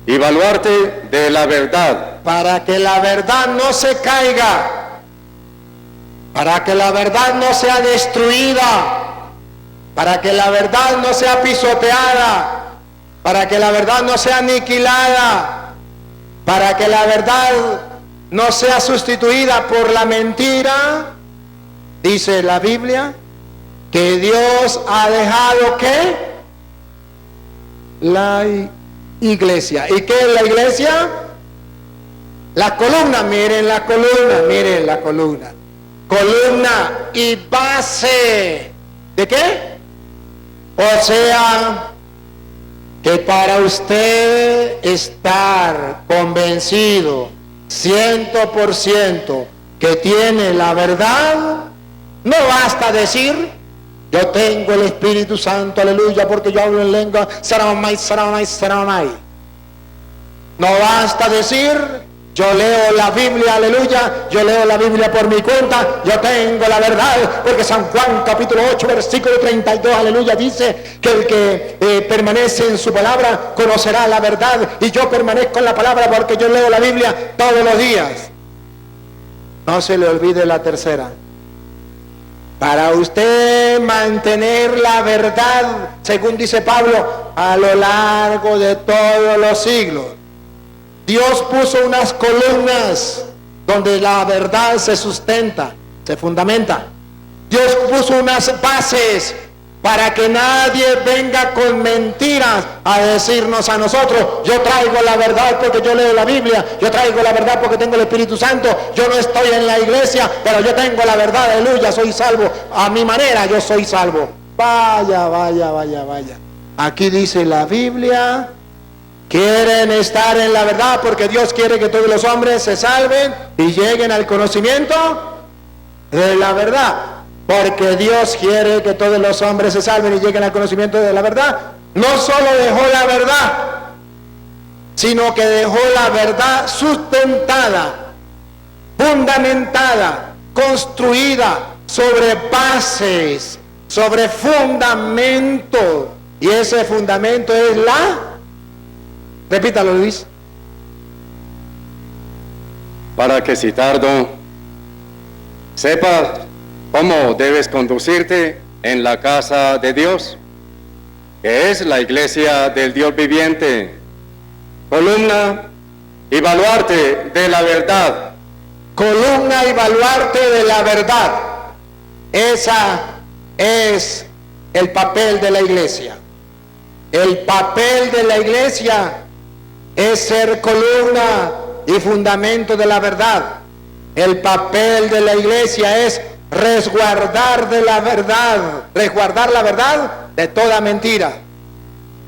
y baluarte de la verdad, para que la verdad no se caiga, para que la verdad no sea destruida, para que la verdad no sea pisoteada, para que la verdad no sea aniquilada, para que la verdad no sea sustituida por la mentira. Dice la Biblia que Dios ha dejado ¿qué? La iglesia. ¿Y qué es la iglesia? La columna, miren la columna, miren la columna. Columna y base. ¿De qué? O sea, que para usted estar convencido 100% que tiene la verdad, no basta decir, yo tengo el Espíritu Santo, aleluya, porque yo hablo en lengua, saramai, saramai, saramai. No basta decir, yo leo la Biblia, aleluya, yo leo la Biblia por mi cuenta, yo tengo la verdad, porque San Juan capítulo 8, versículo 32, aleluya, dice que el que permanece en su palabra conocerá la verdad, y yo permanezco en la palabra porque yo leo la Biblia todos los días. No se le olvide la tercera. Para usted mantener la verdad, según dice Pablo, a lo largo de todos los siglos, Dios puso unas columnas donde la verdad se sustenta, se fundamenta. Dios puso unas bases para que nadie venga con mentiras a decirnos a nosotros, yo traigo la verdad porque yo leo la Biblia, yo traigo la verdad porque tengo el Espíritu Santo, yo no estoy en la iglesia, pero yo tengo la verdad, aleluya, soy salvo, a mi manera yo soy salvo. Vaya, vaya, vaya, vaya. Aquí dice la Biblia, quieren estar en la verdad porque Dios quiere que todos los hombres se salven y lleguen al conocimiento de la verdad. Porque Dios quiere que todos los hombres se salven y lleguen al conocimiento de la verdad. No solo dejó la verdad, sino que dejó la verdad sustentada, fundamentada, construida sobre bases, sobre fundamento. Y ese fundamento es repítalo Luis. para que si tardo, sepas cómo debes conducirte en la casa de Dios, que es la iglesia del Dios viviente, columna y baluarte de la verdad. Columna y baluarte de la verdad. Esa es el papel de la iglesia. El papel de la iglesia es ser columna y fundamento de la verdad. El papel de la iglesia es resguardar de la verdad, resguardar la verdad de toda mentira,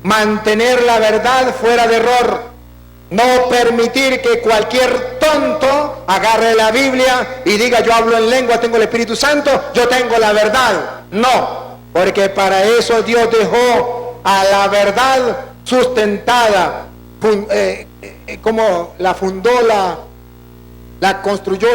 mantener la verdad fuera de error, no permitir que cualquier tonto agarre la Biblia y diga yo hablo en lengua, tengo el Espíritu Santo, yo tengo la verdad. No, porque para eso Dios dejó a la verdad sustentada, como la fundó, la construyó,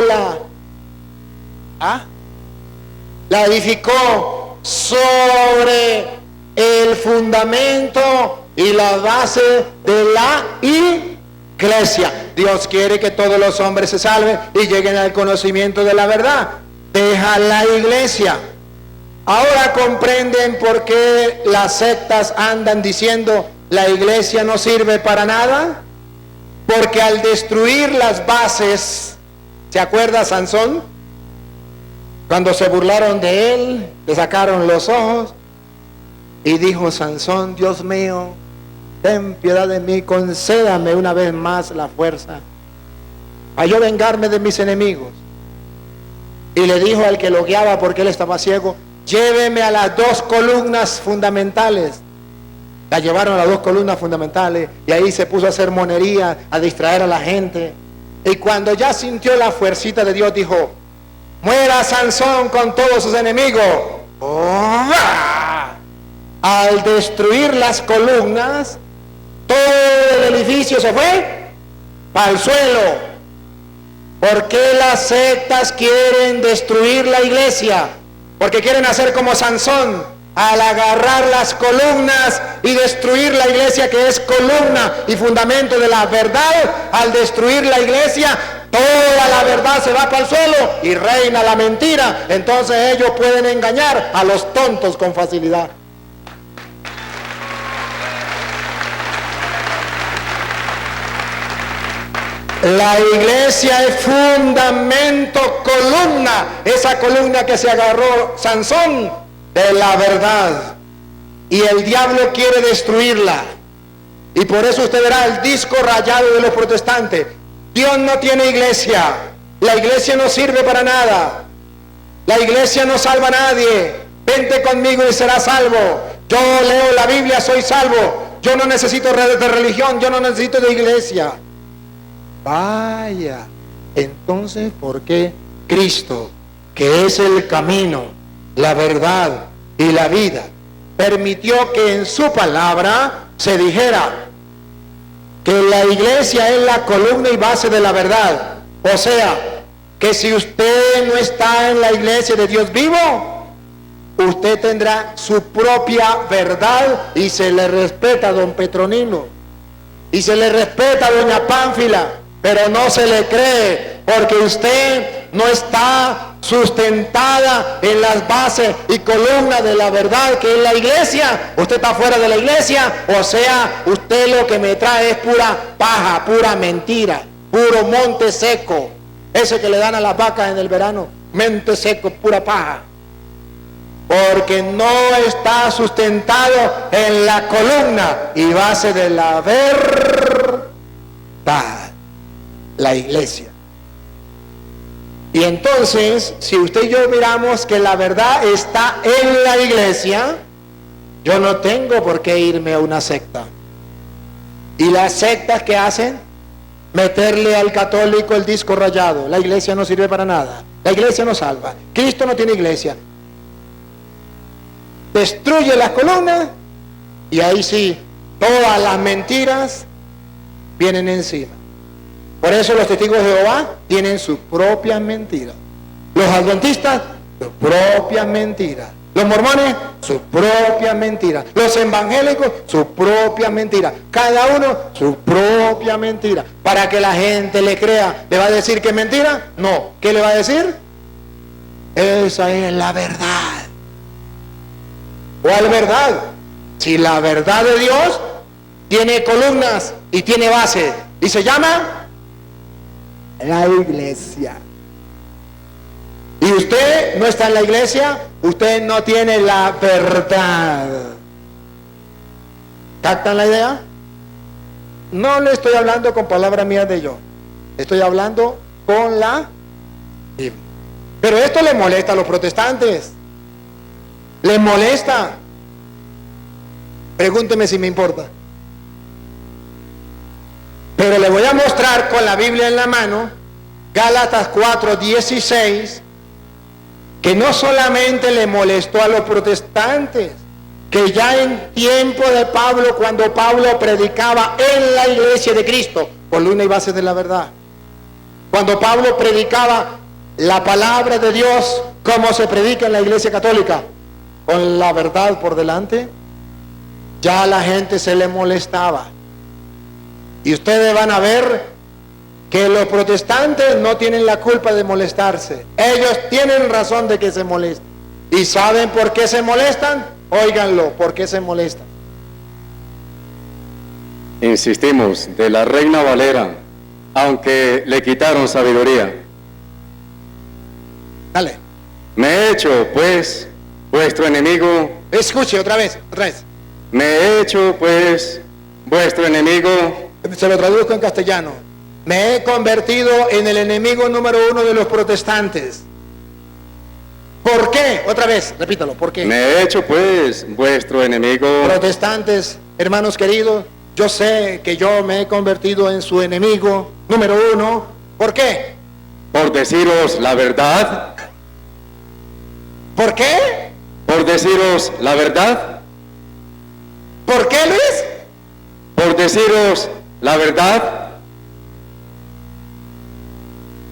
la edificó sobre el fundamento y la base de la iglesia. Dios quiere que todos los hombres se salven y lleguen al conocimiento de la verdad. Deja la iglesia. Ahora comprenden por qué las sectas andan diciendo la iglesia no sirve para nada. Porque al destruir las bases, ¿se acuerda Sansón? Cuando se burlaron de él, le sacaron los ojos y dijo Sansón, Dios mío, ten piedad de mí, concédame una vez más la fuerza a yo vengarme de mis enemigos. Y le dijo al que lo guiaba, porque él estaba ciego, lléveme a las dos columnas fundamentales. La llevaron a las dos columnas fundamentales y ahí se puso a hacer monería, a distraer a la gente. Y cuando ya sintió la fuercita de Dios, dijo, muera Sansón con todos sus enemigos. Al destruir las columnas, todo el edificio se fue para el suelo. ¿Por qué las sectas quieren destruir la iglesia? Porque quieren hacer como Sansón, al agarrar las columnas y destruir la iglesia, que es columna y fundamento de la verdad. Al destruir la iglesia, toda la verdad se va para el suelo y reina la mentira. Entonces ellos pueden engañar a los tontos con facilidad. La iglesia es fundamento, columna, esa columna que se agarró Sansón de la verdad, y el diablo quiere destruirla. Y por eso usted verá el disco rayado de los protestantes. Dios no tiene iglesia, la iglesia no sirve para nada, la iglesia no salva a nadie. Vente conmigo y serás salvo. Yo leo la Biblia, soy salvo. Yo no necesito de religión, yo no necesito de iglesia. Vaya, entonces, ¿por qué Cristo, que es el camino, la verdad y la vida, permitió que en su palabra se dijera que la iglesia es la columna y base de la verdad? O sea, que si usted no está en la iglesia de Dios vivo, usted tendrá su propia verdad y se le respeta a don Petronilo y se le respeta a doña Pánfila, pero no se le cree porque usted no está sustentada en las bases y columnas de la verdad, que es la iglesia. Usted está fuera de la iglesia, o sea, usted lo que me trae es pura paja, pura mentira, puro monte seco, ese que le dan a las vacas en el verano, monte seco, pura paja, porque no está sustentado en la columna y base de la verdad, la iglesia. Y entonces, si usted y yo miramos que la verdad está en la iglesia, yo no tengo por qué irme a una secta. ¿Y las sectas qué hacen? Meterle al católico el disco rayado. La iglesia no sirve para nada, la iglesia no salva, Cristo no tiene iglesia. Destruye las columnas y ahí sí, todas las mentiras vienen encima. Por eso los testigos de Jehová tienen sus propias mentiras. Los adventistas, sus propias mentiras. Los mormones, sus propias mentiras. Los evangélicos, sus propias mentiras. Cada uno, su propia mentira. Para que la gente le crea. ¿Le va a decir que es mentira? No. ¿Qué le va a decir? Esa es la verdad. ¿Cuál verdad? Si la verdad de Dios tiene columnas y tiene base y se llama la iglesia. Y usted no está en la iglesia, usted no tiene la verdad. ¿Captan la idea? No le estoy hablando con palabras mías de yo, estoy hablando con la Biblia. Pero esto le molesta a los protestantes, les molesta. Pregúnteme si me importa. Pero le voy a mostrar con la Biblia en la mano, Gálatas 4:16, que no solamente le molestó a los protestantes, que ya en tiempo de Pablo, cuando Pablo predicaba en la iglesia de Cristo, columna y base de la verdad, cuando Pablo predicaba la palabra de Dios, como se predica en la iglesia católica, con la verdad por delante, ya a la gente se le molestaba. Y ustedes van a ver que los protestantes no tienen la culpa de molestarse. Ellos tienen razón de que se molesten. ¿Y saben por qué se molestan? Óiganlo, ¿por qué se molestan? Insistimos, de la Reina Valera, aunque le quitaron sabiduría. Dale. Me he hecho, pues, vuestro enemigo. Escuche otra vez. Me he hecho, pues, vuestro enemigo. Se lo traduzco en castellano. Me he convertido en el enemigo número 1 de los protestantes. ¿Por qué? Otra vez, repítalo, ¿por qué? Me he hecho, pues, vuestro enemigo. Protestantes, hermanos queridos, yo sé que yo me he convertido en su enemigo número 1. ¿Por qué? Por deciros la verdad. ¿Por qué? por deciros la verdad, ¿Por qué, Luis? por deciros la verdad.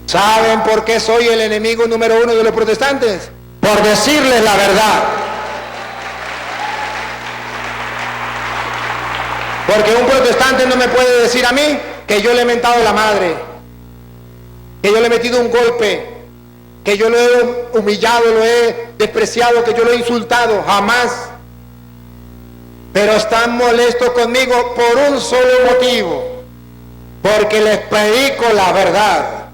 ¿Saben por qué soy el enemigo número uno de los protestantes? Por decirles la verdad. Porque un protestante no me puede decir a mí que yo le he mentado la madre, que yo le he metido un golpe, que yo lo he humillado, lo he despreciado, que yo lo he insultado, jamás. Pero están molestos conmigo por un solo motivo, porque les predico la verdad.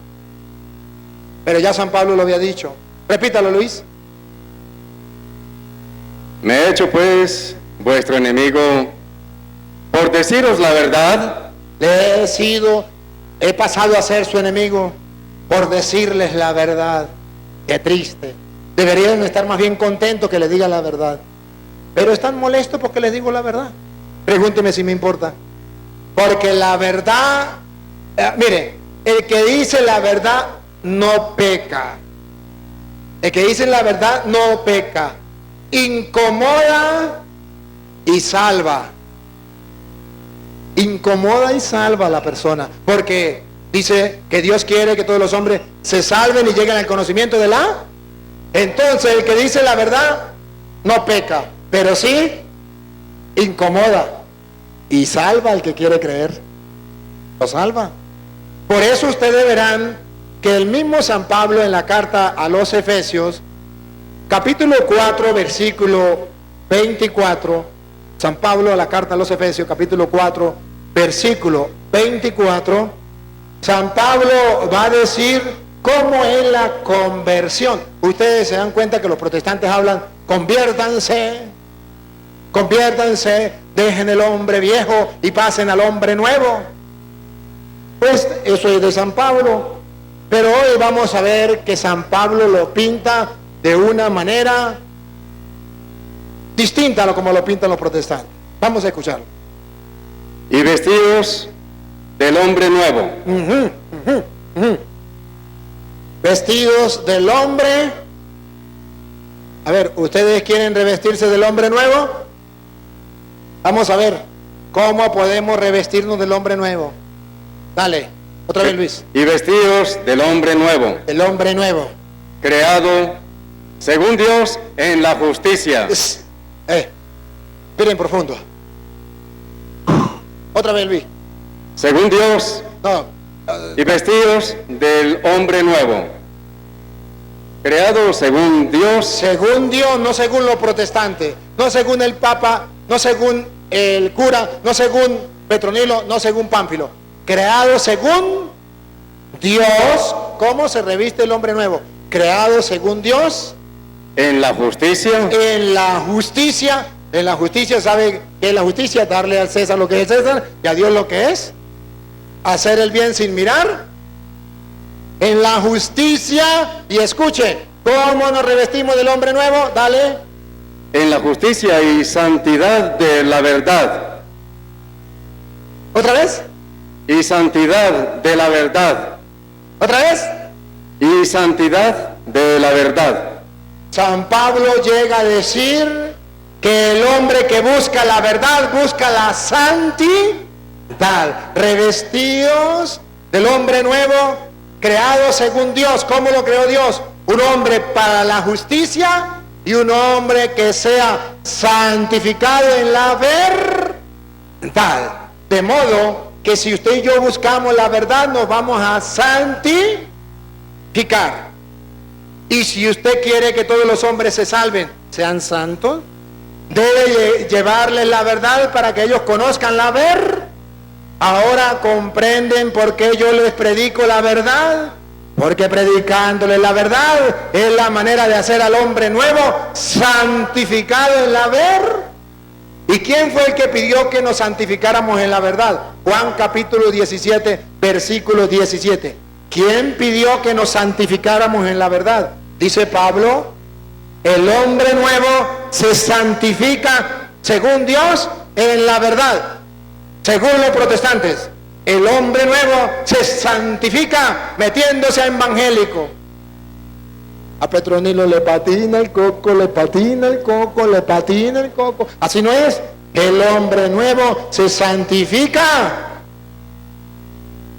Pero ya San Pablo lo había dicho. Repítalo, Luis. Me he hecho pues vuestro enemigo por deciros la verdad. He pasado a ser su enemigo por decirles la verdad. Qué triste. Deberían estar más bien contentos que les diga la verdad. Pero están molestos porque les digo la verdad. Pregúnteme si me importa. Porque la verdad, mire, el que dice la verdad no peca. El que dice la verdad no peca. Incomoda y salva. Incomoda y salva a la persona. Porque dice que Dios quiere que todos los hombres se salven y lleguen al conocimiento de la. Entonces el que dice la verdad no peca, pero sí incomoda y salva al que quiere creer. Lo salva. Por eso ustedes verán que el mismo San Pablo en la carta a los Efesios, capítulo 4, versículo 24, San Pablo a la carta a los Efesios, capítulo 4, versículo 24, San Pablo va a decir cómo es la conversión. Ustedes se dan cuenta que los protestantes hablan, conviértanse, dejen el hombre viejo y pasen al hombre nuevo. Pues eso es de San Pablo. Pero hoy vamos a ver que San Pablo lo pinta de una manera distinta a lo como lo pintan los protestantes. Vamos a escucharlo. Y vestidos del hombre nuevo. Vestidos del hombre. A ver, ¿ustedes quieren revestirse del hombre nuevo? Vamos a ver cómo podemos revestirnos del hombre nuevo. Dale, otra vez, Luis. Y vestidos del hombre nuevo. El hombre nuevo. Creado según Dios en la justicia. Miren profundo. Otra vez, Luis. Según Dios. No. Y vestidos del hombre nuevo. Creado según Dios. Según Dios, no según los protestantes, no según el Papa, no según el cura, no según Petronilo, no según Pánfilo. Creado según Dios. ¿Cómo se reviste el hombre nuevo? Creado según Dios. En la justicia. En la justicia. En la justicia, ¿sabe qué es la justicia? Darle al César lo que es César y a Dios lo que es. Hacer el bien sin mirar. En la justicia. Y escuche, ¿cómo nos revestimos del hombre nuevo? Dale. En la justicia y santidad de la verdad. ¿Otra vez? Y santidad de la verdad. ¿Otra vez? Y santidad de la verdad. San Pablo llega a decir que el hombre que busca la verdad busca la santidad. Revestidos del hombre nuevo, creado según Dios. ¿Cómo lo creó Dios? Un hombre para la justicia y un hombre que sea santificado en la verdad. De modo que si usted y yo buscamos la verdad, nos vamos a santificar. Y si usted quiere que todos los hombres se salven, sean santos, debe llevarles la verdad para que ellos conozcan la verdad. Ahora comprenden por qué yo les predico la verdad. Porque predicándoles la verdad es la manera de hacer al hombre nuevo santificado en la verdad. ¿Y quién fue el que pidió que nos santificáramos en la verdad? Juan capítulo 17, versículo 17. ¿Quién pidió que nos santificáramos en la verdad? Dice Pablo, el hombre nuevo se santifica según Dios en la verdad. Según los protestantes, el hombre nuevo se santifica metiéndose a evangélico. A Petronilo le patina el coco, le patina el coco, le patina el coco. Así no es. El hombre nuevo se santifica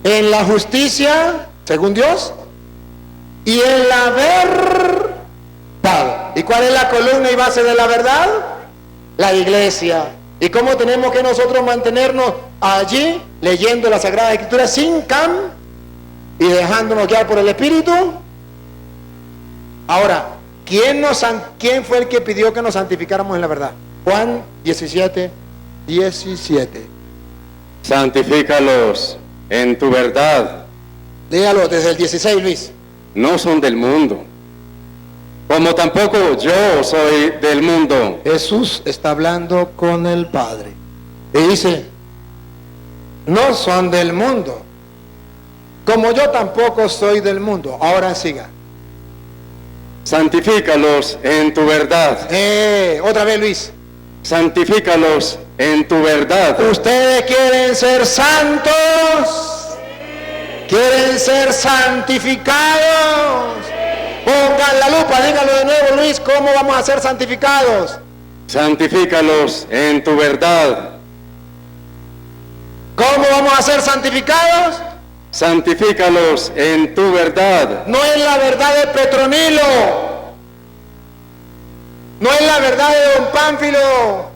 en la justicia, según Dios, y en la verdad. ¿Y cuál es la columna y base de la verdad? La iglesia. ¿Y cómo tenemos que nosotros mantenernos allí, leyendo la Sagrada Escritura sin cambio y dejándonos guiar por el Espíritu? Ahora, ¿quién fue el que pidió que nos santificáramos en la verdad? Juan 17. Santifícalos en tu verdad. Léalo desde el 16, Luis. No son del mundo, como tampoco yo soy del mundo. Jesús está hablando con el Padre y dice, no son del mundo, como yo tampoco soy del mundo. Ahora siga. Santifícalos en tu verdad. Otra vez, Luis. Santifícalos en tu verdad. ¿Ustedes quieren ser santos? ¿Quieren ser santificados? Pongan la lupa, dígalo de nuevo, Luis, ¿cómo vamos a ser santificados? Santifícalos en tu verdad. ¿Cómo vamos a ser santificados? Santifícalos en tu verdad. No es la verdad de Petronilo, no es la verdad de don Pánfilo,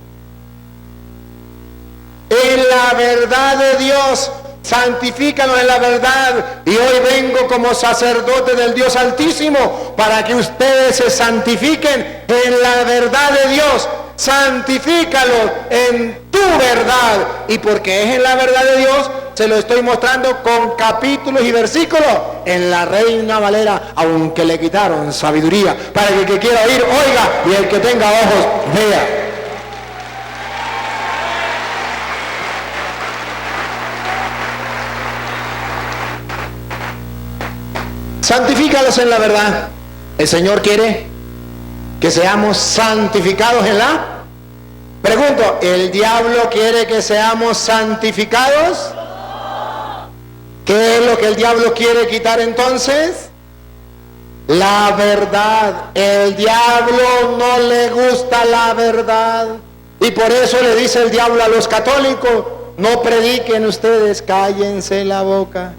es la verdad de Dios. Santifícanos en la verdad. Y hoy vengo como sacerdote del Dios Altísimo para que ustedes se santifiquen en la verdad de Dios. Santifícalos en tu verdad. Y porque es en la verdad de Dios, se lo estoy mostrando con capítulos y versículos en la Reina Valera, aunque le quitaron sabiduría, para que el que quiera oír, oiga, y el que tenga ojos, vea. Santifícalos en la verdad. El Señor quiere que seamos santificados en la... Pregunto, ¿el diablo quiere que seamos santificados? ¿Qué es lo que el diablo quiere quitar entonces? La verdad. El diablo no le gusta la verdad. Y por eso le dice el diablo a los católicos, no prediquen ustedes, cállense la boca.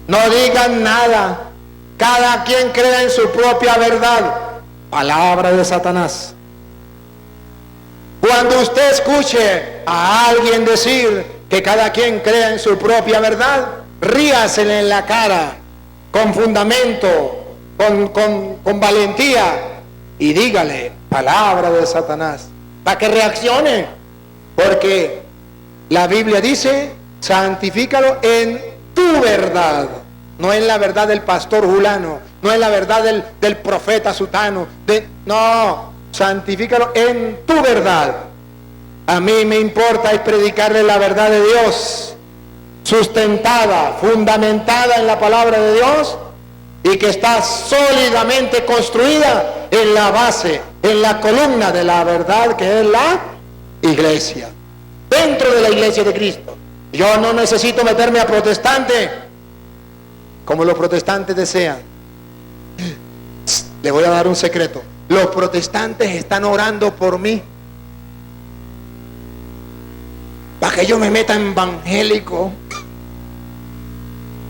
No digan nada. Cada quien crea en su propia verdad. Palabra de Satanás. Cuando usted escuche a alguien decir que cada quien crea en su propia verdad, ríasele en la cara, con fundamento, con valentía, y dígale, palabra de Satanás, para que reaccione. Porque la Biblia dice, santifícalo en tu verdad. No es la verdad del pastor Julano, no es la verdad del profeta Sutano. No, santifícalo en tu verdad. A mí me importa es predicarle la verdad de Dios, sustentada, fundamentada en la palabra de Dios, y que está sólidamente construida en la base, en la columna de la verdad, que es la iglesia. Dentro de la iglesia de Cristo. Yo no necesito meterme a protestante como los protestantes desean. Le voy a dar un secreto. Los protestantes están orando por mí para que yo me meta en evangélico,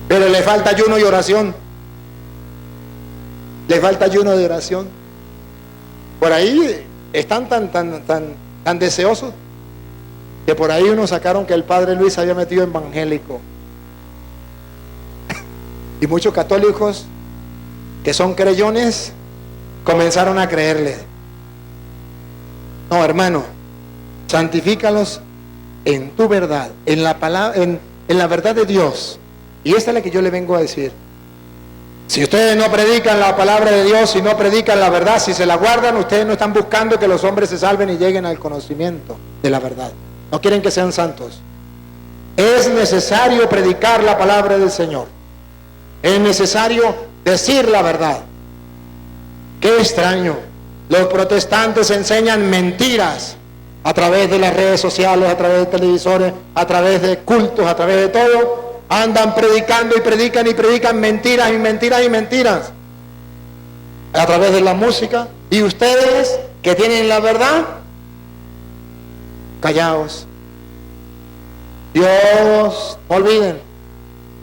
pero le falta ayuno y oración. Le falta ayuno de oración. Por ahí están tan deseosos que por ahí unos sacaron que el padre Luis había metido en evangélico. Y muchos católicos que son creyones comenzaron a creerle. No, hermano, santifícalos en tu verdad, en la palabra, en la verdad de Dios. Y esta es la que yo le vengo a decir. Si ustedes no predican la palabra de Dios, si no predican la verdad, si se la guardan, ustedes no están buscando que los hombres se salven y lleguen al conocimiento de la verdad. No quieren que sean santos. Es necesario predicar la palabra del Señor. Es necesario decir la verdad. Qué extraño. Los protestantes enseñan mentiras a través de las redes sociales, a través de televisores, a través de cultos, a través de todo. Andan predicando y predican mentiras y mentiras y mentiras. a través de la música. Y ustedes que tienen la verdad, callaos. Dios, no olviden,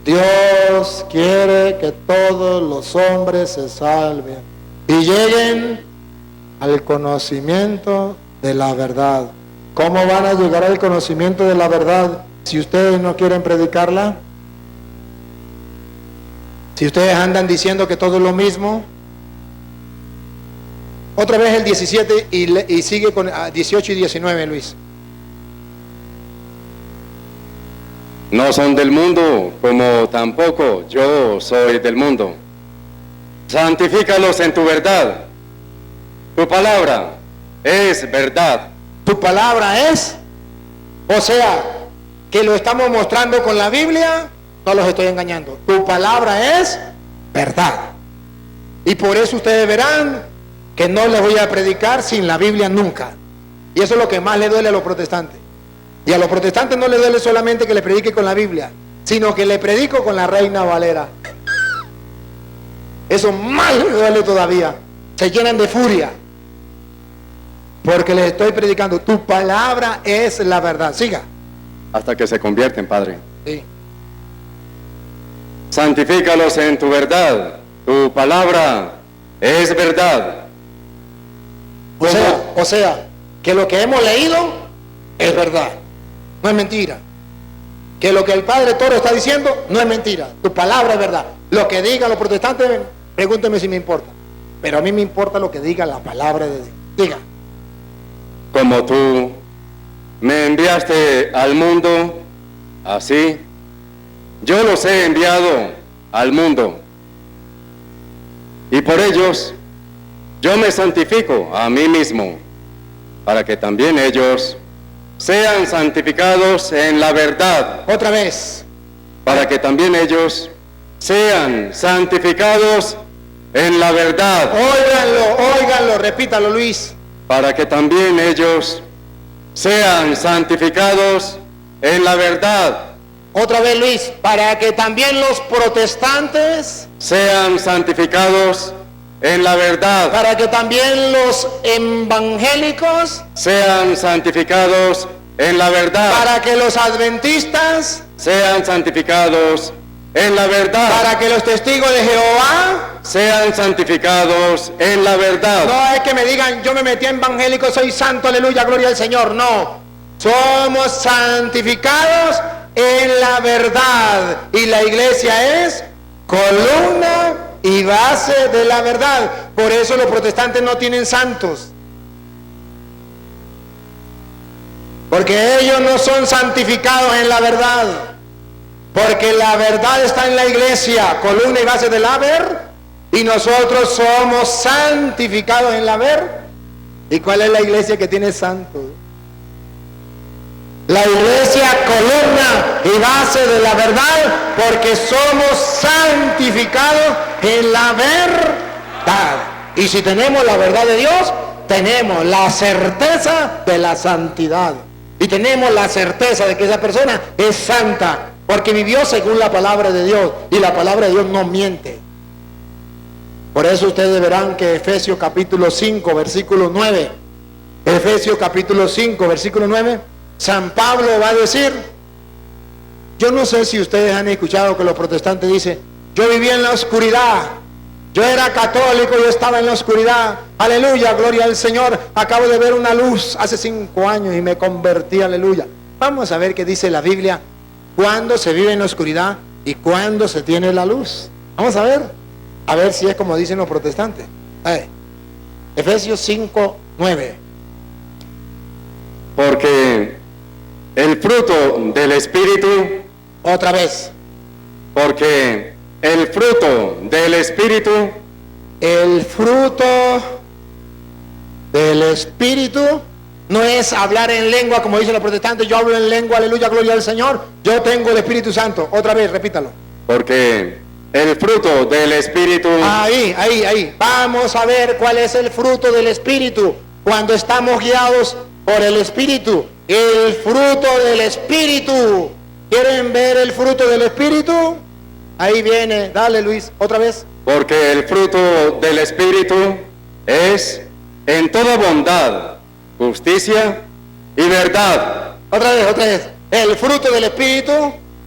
Dios quiere que todos los hombres se salven y lleguen al conocimiento de la verdad. ¿Cómo van a llegar al conocimiento de la verdad si ustedes no quieren predicarla? Si ustedes andan diciendo que todo es lo mismo. Otra vez el 17 y sigue con 18 y 19, Luis. No son del mundo, como tampoco yo soy del mundo. Santifícalos en tu verdad. Tu palabra es verdad. Tu palabra es, o sea, que lo estamos mostrando con la Biblia, no los estoy engañando. Tu palabra es verdad. Y por eso ustedes verán que no les voy a predicar sin la Biblia nunca. Y eso es lo que más le duele a los protestantes. Y a los protestantes no les duele solamente que le predique con la Biblia, sino que le predico con la Reina Valera. Eso más les duele todavía. Se llenan de furia. Porque les estoy predicando. Tu palabra es la verdad. Siga. Hasta que se convierten, Padre. Sí. Santifícalos en tu verdad. Tu palabra es verdad. O sea, que lo que hemos leído es verdad. No es mentira. Que lo que el Padre Toro está diciendo no es mentira. Tu palabra es verdad. Lo que digan los protestantes, pregúnteme si me importa. Pero a mí me importa lo que diga la palabra de Dios. Diga. Como tú me enviaste al mundo, así yo los he enviado al mundo. Y por ellos yo me santifico a mí mismo, para que también ellos sean santificados en la verdad. Otra vez. Para que también ellos sean santificados en la verdad. Óiganlo, repítalo, Luis. Para que también ellos sean santificados en la verdad. Otra vez, Luis. Para que también los protestantes sean santificados en la verdad. Para que también los evangélicos sean santificados en la verdad. Para que los adventistas sean santificados en la verdad. Para que los testigos de Jehová sean santificados en la verdad. No es que me digan, yo me metí en evangélico, soy santo, aleluya, gloria al Señor. No, somos santificados en la verdad. Y la iglesia es columna y base de la verdad. Por eso los protestantes no tienen santos. Porque ellos no son santificados en la verdad. Porque la verdad está en la iglesia, columna y base del haber, y nosotros somos santificados en la ver. ¿Y cuál es la iglesia que tiene santos? La iglesia, columna y base de la verdad, porque somos santificados en la verdad. Y si tenemos la verdad de Dios, tenemos la certeza de la santidad. Y tenemos la certeza de que esa persona es santa, porque vivió según la palabra de Dios, y la palabra de Dios no miente. Por eso ustedes verán que Efesios capítulo 5, versículo 9, Efesios capítulo 5, versículo 9, San Pablo va a decir, yo no sé si ustedes han escuchado que los protestantes dicen, yo vivía en la oscuridad, yo era católico, yo estaba en la oscuridad, aleluya, gloria al Señor, acabo de ver una luz hace 5 años y me convertí, aleluya. Vamos a ver qué dice la Biblia, cuándo se vive en la oscuridad y cuándo se tiene la luz. Vamos a ver si es como dicen los protestantes. Efesios 5, 9. Porque el fruto del Espíritu, otra vez, porque el fruto del Espíritu, el fruto del Espíritu no es hablar en lengua como dicen los protestantes, yo hablo en lengua, aleluya, gloria al Señor, yo tengo el Espíritu Santo. Otra vez, repítalo. Porque el fruto del Espíritu, ahí, vamos a ver cuál es el fruto del Espíritu cuando estamos guiados por el Espíritu. El fruto del Espíritu. ¿Quieren ver el fruto del Espíritu? Ahí viene, dale Luis, otra vez. Porque el fruto del Espíritu es en toda bondad, justicia y verdad. Otra vez. El fruto del Espíritu.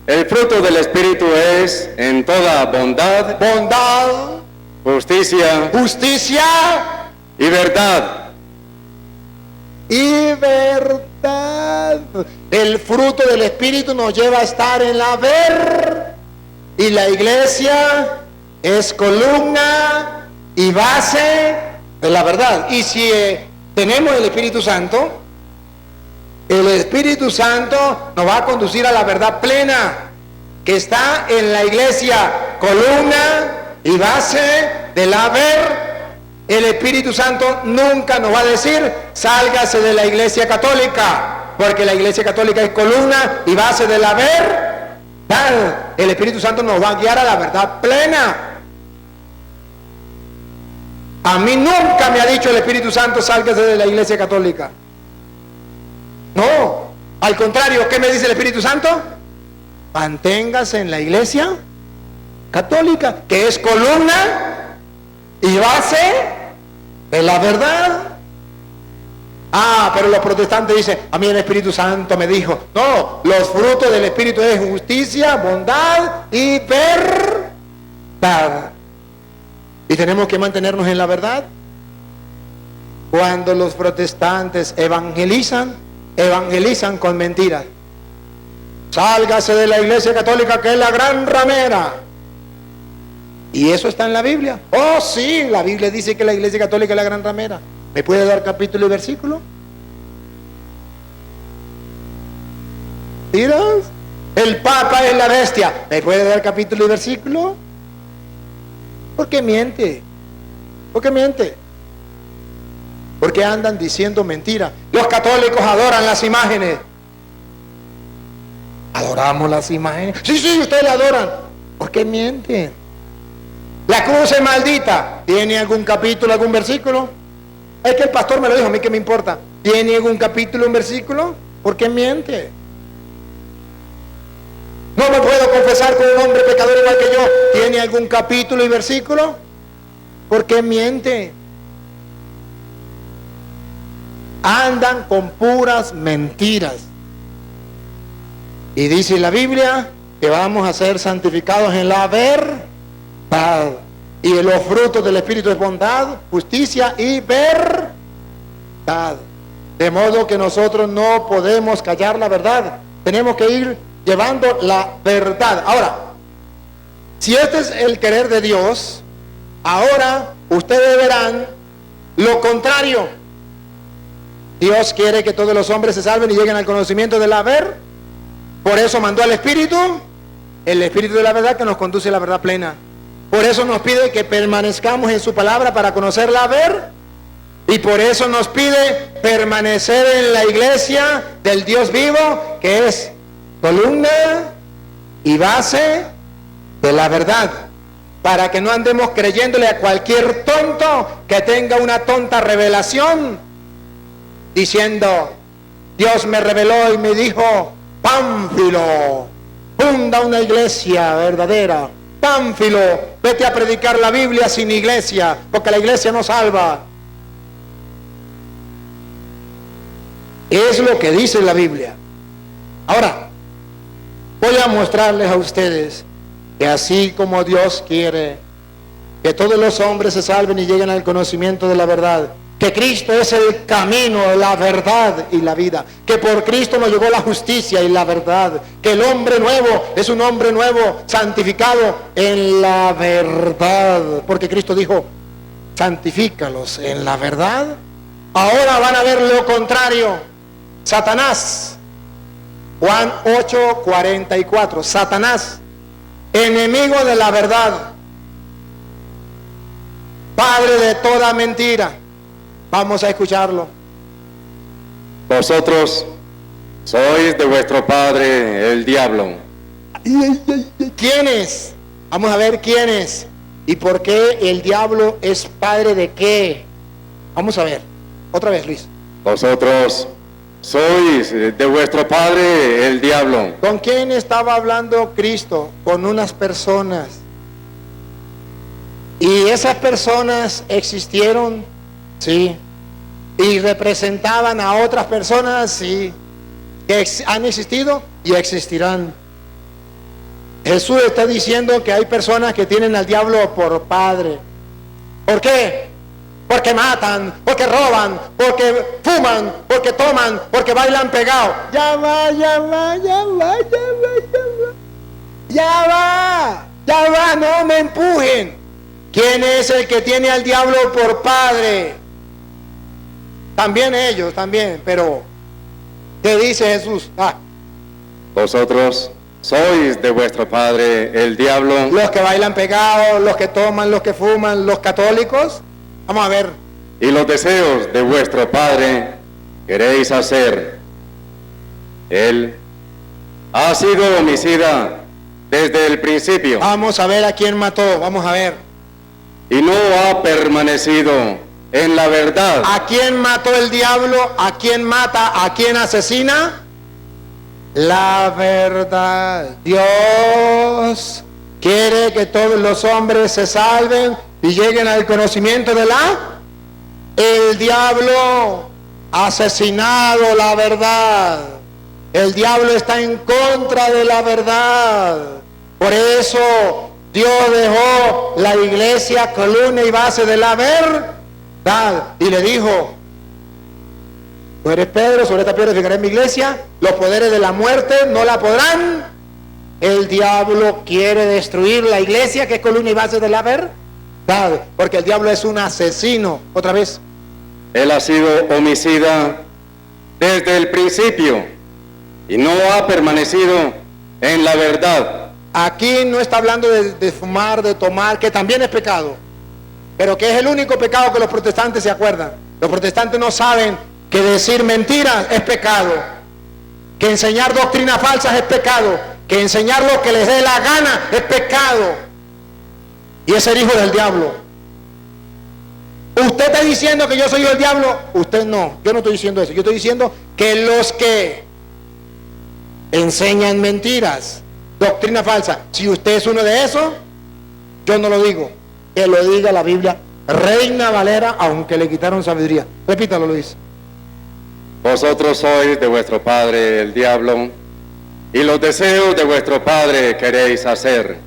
El fruto del Espíritu es en toda bondad, justicia y verdad. El fruto del Espíritu nos lleva a estar en la ver. Y la iglesia es columna y base de la verdad. Y si tenemos el Espíritu Santo, el Espíritu Santo nos va a conducir a la verdad plena, que está en la iglesia, columna y base del haber. El Espíritu Santo nunca nos va a decir, sálgase de la iglesia católica, porque la iglesia católica es columna y base del haber. El Espíritu Santo nos va a guiar a la verdad plena. A mí nunca me ha dicho el Espíritu Santo, sálgase de la iglesia católica. No, al contrario, ¿qué me dice el Espíritu Santo? Manténgase en la iglesia católica, que es columna y base de la verdad. Pero los protestantes dicen, a mí el Espíritu Santo me dijo. No, los frutos del Espíritu es justicia, bondad y verdad. Y tenemos que mantenernos en la verdad. Cuando los protestantes evangelizan con mentiras. Sálgase de la iglesia católica, que es la gran ramera. Y eso está en la Biblia. Oh sí, la Biblia dice que la iglesia católica es la gran ramera. ¿Me puede dar capítulo y versículo? ¿Tiras? El Papa es la bestia. ¿Me puede dar capítulo y versículo? ¿Por qué miente? Porque andan diciendo mentiras. Los católicos adoran las imágenes. ¿Adoramos las imágenes? Sí, ustedes la adoran. ¿Por qué mienten? La cruz es maldita. ¿Tiene algún capítulo, algún versículo? Es que el pastor me lo dijo, a mí qué me importa. ¿Tiene algún capítulo, un versículo? ¿Por qué miente? No me puedo confesar con un hombre pecador igual que yo. ¿Tiene algún capítulo y versículo? ¿Por qué miente? Andan con puras mentiras. Y dice la Biblia que vamos a ser santificados en la verdad. Y los frutos del Espíritu es bondad, justicia y verdad. De modo que nosotros no podemos callar la verdad. Tenemos que ir llevando la verdad. Ahora, si este es el querer de Dios, ahora ustedes verán lo contrario. Dios quiere que todos los hombres se salven y lleguen al conocimiento de la verdad. Por eso mandó al Espíritu, el Espíritu de la verdad, que nos conduce a la verdad plena. Por eso nos pide que permanezcamos en su palabra para conocer la verdad. Y por eso nos pide permanecer en la iglesia del Dios vivo, que es columna y base de la verdad. Para que no andemos creyéndole a cualquier tonto que tenga una tonta revelación, diciendo, Dios me reveló y me dijo, Pánfilo, funda una iglesia verdadera. Pánfilo, vete a predicar la Biblia sin iglesia, porque la iglesia no salva. Es lo que dice la Biblia. Ahora, voy a mostrarles a ustedes que así como Dios quiere que todos los hombres se salven y lleguen al conocimiento de la verdad, que Cristo es el camino, la verdad y la vida, que por Cristo nos llegó la justicia y la verdad, que el hombre nuevo es un hombre nuevo santificado en la verdad, porque Cristo dijo, santifícalos en la verdad. Ahora van a ver lo contrario. Satanás, Juan 8:44, Satanás, enemigo de la verdad, padre de toda mentira. Vamos a escucharlo. Vosotros sois de vuestro padre el diablo. ¿Quién es? Vamos a ver quién es. ¿Y por qué el diablo es padre de qué? Vamos a ver. Otra vez, Luis. Vosotros sois de vuestro padre el diablo. ¿Con quién estaba hablando Cristo? Con unas personas. ¿Y esas personas existieron? Sí. ¿Y representaban a otras personas? Sí. ¿Que han existido? Y existirán. Jesús está diciendo que hay personas que tienen al diablo por padre. ¿Por qué? Porque matan, porque roban, porque fuman, porque toman, porque bailan pegado. Ya va, no me empujen. ¿Quién es el que tiene al diablo por padre? También ellos, también, pero ¿qué dice Jesús? Vosotros sois de vuestro padre el diablo. Los que bailan pegados, los que toman, los que fuman, los católicos. Vamos a ver. Y los deseos de vuestro padre queréis hacer. Él ha sido homicida desde el principio. Vamos a ver a quién mató, vamos a ver. Y no ha permanecido en la verdad. ¿A quién mató el diablo? ¿A quién mata? ¿A quién asesina? La verdad. Dios quiere que todos los hombres se salven y lleguen al conocimiento de el diablo ha asesinado la verdad. El diablo está en contra de la verdad. Por eso Dios dejó la iglesia columna y base de la verdad. Y le dijo: tú eres Pedro, sobre esta piedra edificaré mi iglesia, los poderes de la muerte no la podrán. El diablo quiere destruir la iglesia, que es columna y base de la verdad, porque el diablo es un asesino. Otra vez. Él ha sido homicida desde el principio y no ha permanecido en la verdad. Aquí no está hablando de fumar, de tomar, que también es pecado, pero que es el único pecado que los protestantes se acuerdan. Los protestantes no saben que decir mentiras es pecado, que enseñar doctrinas falsas es pecado, que enseñar lo que les dé la gana es pecado, y es el hijo del diablo. Usted está diciendo que yo soy el diablo. Usted no, yo no estoy diciendo eso. Yo estoy diciendo que los que enseñan mentiras, doctrina falsa, si usted es uno de esos, yo no lo digo, que lo diga la Biblia Reina Valera, aunque le quitaron sabiduría. Repítalo, Luis. Vosotros sois de vuestro padre el diablo, y los deseos de vuestro padre queréis hacer.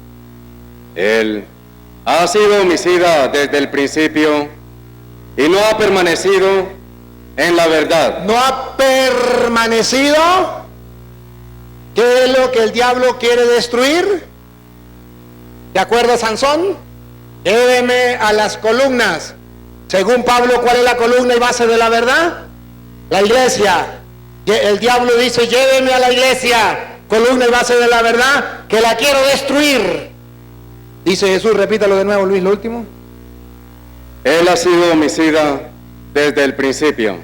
Él ha sido homicida desde el principio y no ha permanecido en la verdad. No ha permanecido. ¿Qué es lo que el diablo quiere destruir? ¿De acuerdo a Sansón? Lléveme a las columnas. Según Pablo, ¿cuál es la columna y base de la verdad? La iglesia. El diablo dice: lléveme a la iglesia, columna y base de la verdad, que la quiero destruir. Dice Jesús, repítalo de nuevo, Luis, lo último. Él ha sido homicida desde el principio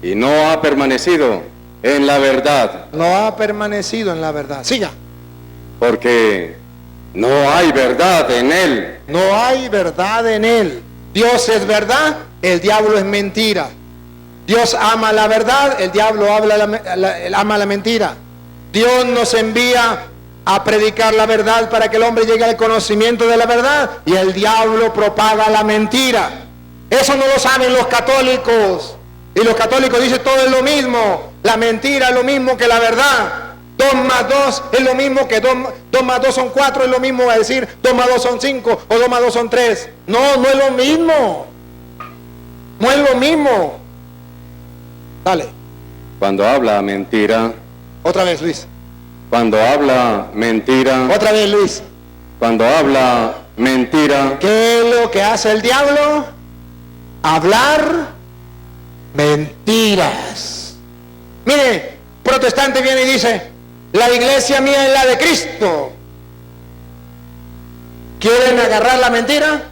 y no ha permanecido en la verdad. No ha permanecido en la verdad. Siga. Porque no hay verdad en él. No hay verdad en él. Dios es verdad, el diablo es mentira. Dios ama la verdad, el diablo ama la mentira. Dios nos envía a predicar la verdad para que el hombre llegue al conocimiento de la verdad, y el diablo propaga la mentira. Eso no lo saben los católicos, y los católicos dicen todo es lo mismo. La mentira es lo mismo que la verdad. 2 más 2 es lo mismo que 2 más 2 son 4, es lo mismo a decir 2 más 2 son 5 o 2 más 2 son 3. No, no es lo mismo. No es lo mismo. Dale. Cuando habla mentira. Otra vez, Luis. Cuando habla mentira. Otra vez, Luis. Cuando habla mentira. ¿Qué es lo que hace el diablo? Hablar mentiras. Mire, protestante viene y dice: la iglesia mía es la de Cristo. ¿Quieren agarrar la mentira?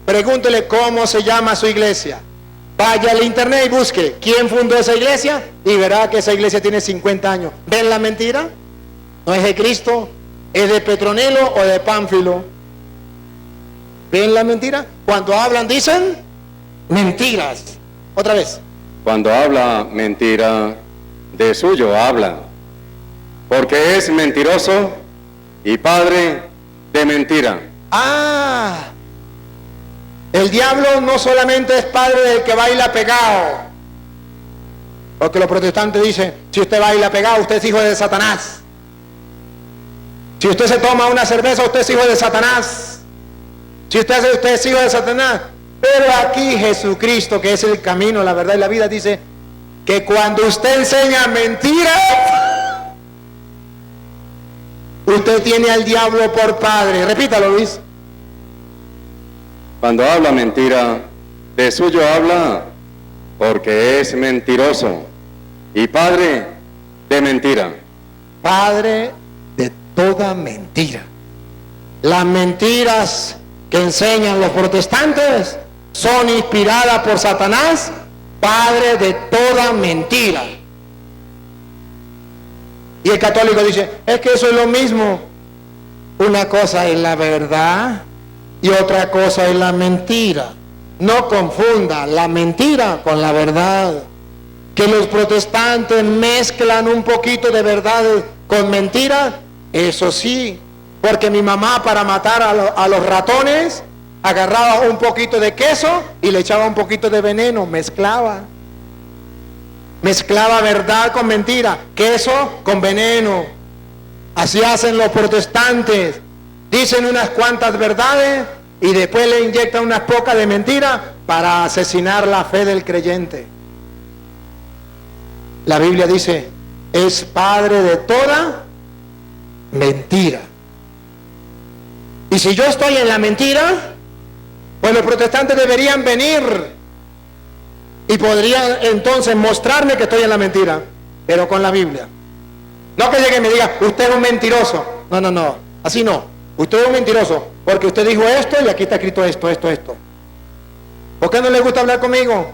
Pregúntele cómo se llama su iglesia. Vaya al internet y busque quién fundó esa iglesia y verá que esa iglesia tiene 50 años. ¿Ven la mentira? No es de Cristo, es de Petronilo o de Pánfilo. ¿Ven la mentira? Cuando hablan dicen mentiras. Otra vez. Cuando habla mentira, de suyo habla, porque es mentiroso y padre de mentira. El diablo no solamente es padre del que baila pegado, porque los protestantes dicen, si usted baila pegado, usted es hijo de Satanás. Si usted se toma una cerveza, usted es hijo de Satanás. Si usted es hijo de Satanás. Pero aquí Jesucristo, que es el camino, la verdad y la vida, dice que cuando usted enseña mentira, usted tiene al diablo por padre. Repítalo, Luis. Cuando habla mentira, de suyo habla, porque es mentiroso y padre de mentira. Padre de toda mentira. Las mentiras que enseñan los protestantes son inspiradas por Satanás, padre de toda mentira. Y el católico dice, es que eso es lo mismo. Una cosa es la verdad y otra cosa es la mentira. No confunda la mentira con la verdad. Que los protestantes mezclan un poquito de verdad con mentira, eso sí. Porque mi mamá, para matar a los ratones, agarraba un poquito de queso y le echaba un poquito de veneno, mezclaba verdad con mentira, queso con veneno. Así hacen los protestantes, dicen unas cuantas verdades y después le inyectan unas pocas de mentira para asesinar la fe del creyente. La Biblia dice, es padre de toda mentira. Y si yo estoy en la mentira, pues los protestantes deberían venir y podrían entonces mostrarme que estoy en la mentira, pero con la Biblia. No que llegue y me diga, usted es un mentiroso. No, así no. Usted es un mentiroso porque usted dijo esto y aquí está escrito esto. ¿Por qué no le gusta hablar conmigo?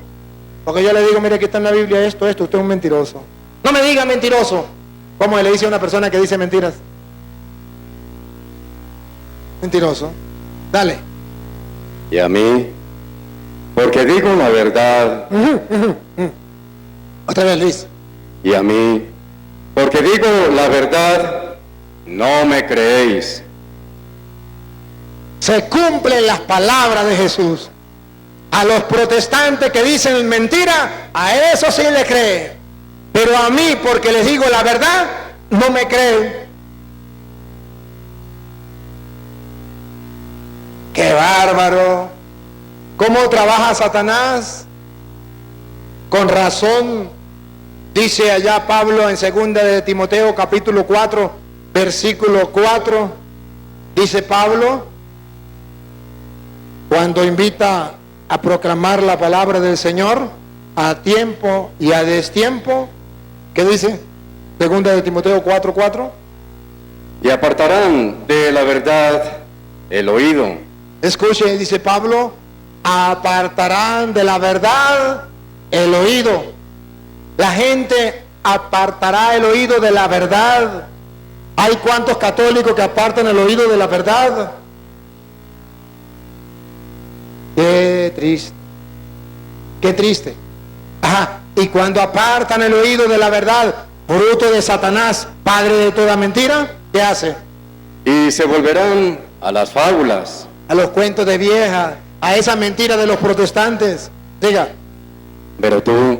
Porque yo le digo, mire, aquí está en la Biblia esto, usted es un mentiroso. No me diga mentiroso. ¿Cómo le dice a una persona que dice mentiras? Mentiroso. Dale. Y a mí, porque digo la verdad. Otra vez, Luis. Y a mí, porque digo la verdad, no me creéis. Se cumplen las palabras de Jesús. A los protestantes que dicen mentira, a eso sí le creen. Pero a mí, porque les digo la verdad, no me creen. ¡Qué bárbaro! ¿Cómo trabaja Satanás? Con razón, dice allá Pablo en 2 de Timoteo capítulo 4, versículo 4, dice Pablo, cuando invita a proclamar la palabra del Señor a tiempo y a destiempo, ¿qué dice? 2 de Timoteo 4, 4. Y apartarán de la verdad el oído. Escuche, dice Pablo, apartarán de la verdad el oído. La gente apartará el oído de la verdad. ¿Hay cuántos católicos que apartan el oído de la verdad? Qué triste. Qué triste. Ajá. Y cuando apartan el oído de la verdad, fruto de Satanás, padre de toda mentira, ¿qué hace? Y se volverán a las fábulas, A los cuentos de vieja, a esa mentira de los protestantes. Diga. pero tú,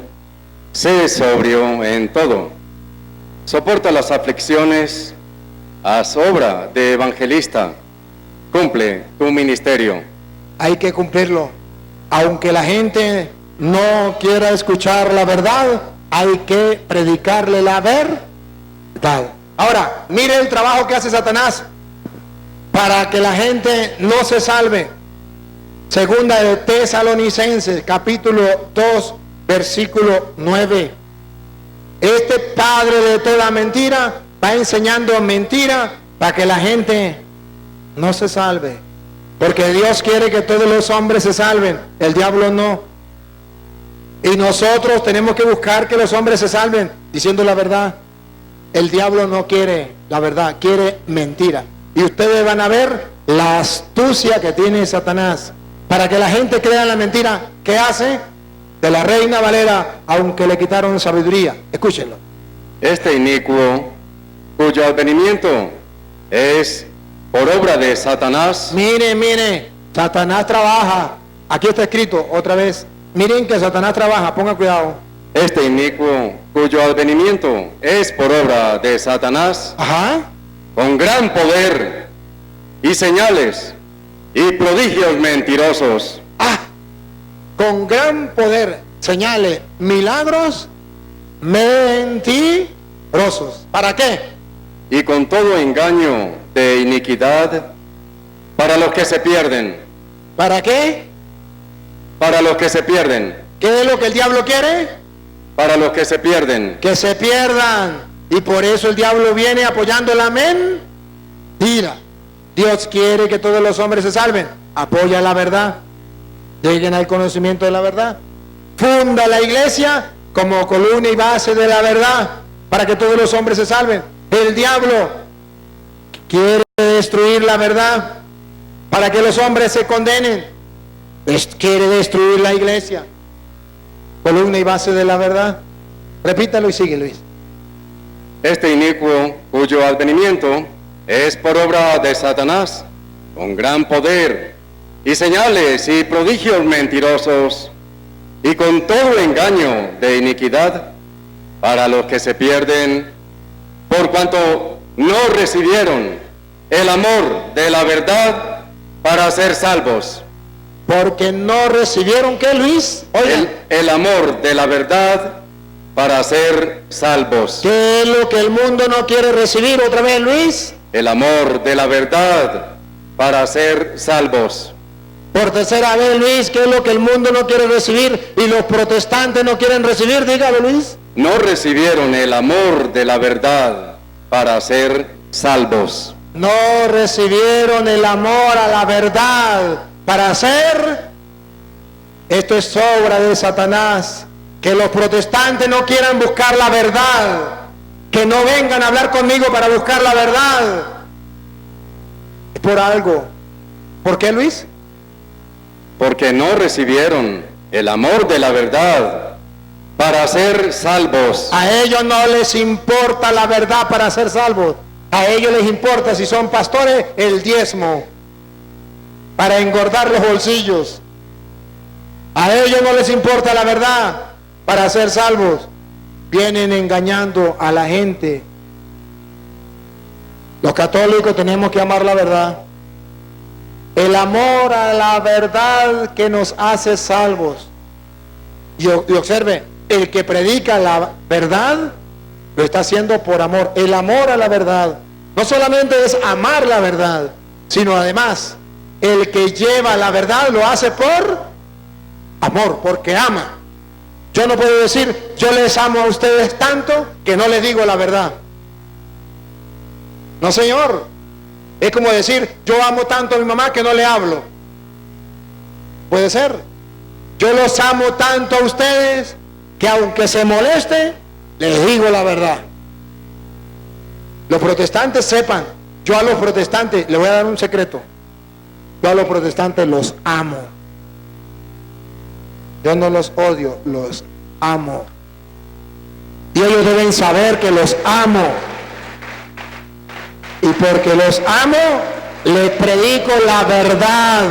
sé sobrio en todo, soporta las aflicciones, haz obra de evangelista, cumple tu ministerio. Hay que cumplirlo. Aunque la gente no quiera escuchar la verdad, hay que predicarle la verdad. Ahora, mire el trabajo que hace Satanás para que la gente no se salve. 2 de Tesalonicenses, capítulo 2, versículo 9. Este padre de toda mentira va enseñando mentira para que la gente no se salve. Porque Dios quiere que todos los hombres se salven, el diablo no. Y nosotros tenemos que buscar que los hombres se salven diciendo la verdad. El diablo no quiere la verdad, quiere mentira. Y ustedes van a ver la astucia que tiene Satanás para que la gente crea en la mentira. ¿Qué hace? De la Reina Valera, aunque le quitaron sabiduría. Escúchenlo. este inicuo, cuyo advenimiento es por obra de Satanás, Mire, Satanás trabaja. Aquí está escrito otra vez. Miren que Satanás trabaja, ponga cuidado. este inicuo, cuyo advenimiento es por obra de Satanás, Ajá. con gran poder y señales y prodigios mentirosos, Con gran poder, señales, milagros, mentirosos. ¿Para qué? y con todo engaño de iniquidad para los que se pierden, ¿Para qué? para los que se pierden, ¿Qué es lo que el diablo quiere? para los que se pierden. Que se pierdan. Y por eso el diablo viene apoyando la mentira. Dios quiere que todos los hombres se salven. Apoya la verdad. Lleguen al conocimiento de la verdad. Funda la iglesia como columna y base de la verdad para que todos los hombres se salven. El diablo quiere destruir la verdad para que los hombres se condenen. Quiere destruir la iglesia. Columna y base de la verdad. Repítalo y sigue, Luis. Este inicuo, cuyo advenimiento es por obra de Satanás, con gran poder y señales y prodigios mentirosos, y con todo engaño de iniquidad para los que se pierden, por cuanto no recibieron el amor de la verdad para ser salvos. Porque no recibieron, ¿qué, Luis? Oigan, El amor de la verdad para ser salvos. ¿qué es lo que el mundo no quiere recibir? Otra vez, Luis. El amor de la verdad para ser salvos. Por tercera vez, Luis, ¿qué es lo que el mundo no quiere recibir y los protestantes no quieren recibir? Dígalo, Luis. No recibieron el amor de la verdad para ser salvos. No recibieron el amor a la verdad para hacer. Esto es obra de Satanás. Que los protestantes no quieran buscar la verdad. Que no vengan a hablar conmigo para buscar la verdad. Es por algo. ¿Por qué, Luis? Porque no recibieron el amor de la verdad para ser salvos. A ellos no les importa la verdad para ser salvos. A ellos les importa, si son pastores, el diezmo para engordar los bolsillos. A ellos no les importa la verdad para ser salvos. Vienen engañando a la gente. Los católicos tenemos que amar la verdad. El amor a la verdad que nos hace salvos. Y observe, el que predica la verdad lo está haciendo por amor. El amor a la verdad no solamente es amar la verdad, sino además el que lleva la verdad lo hace por amor, porque ama. Yo no puedo decir, yo les amo a ustedes tanto que no les digo la verdad. No, señor. Es como decir, yo amo tanto a mi mamá que no le hablo. Puede ser. Yo los amo tanto a ustedes que aunque se moleste, les digo la verdad. Los protestantes sepan, yo a los protestantes, les voy a dar un secreto. Yo a los protestantes los amo. Yo no los odio, los amo. Y ellos deben saber que los amo. Y porque los amo, les predico la verdad.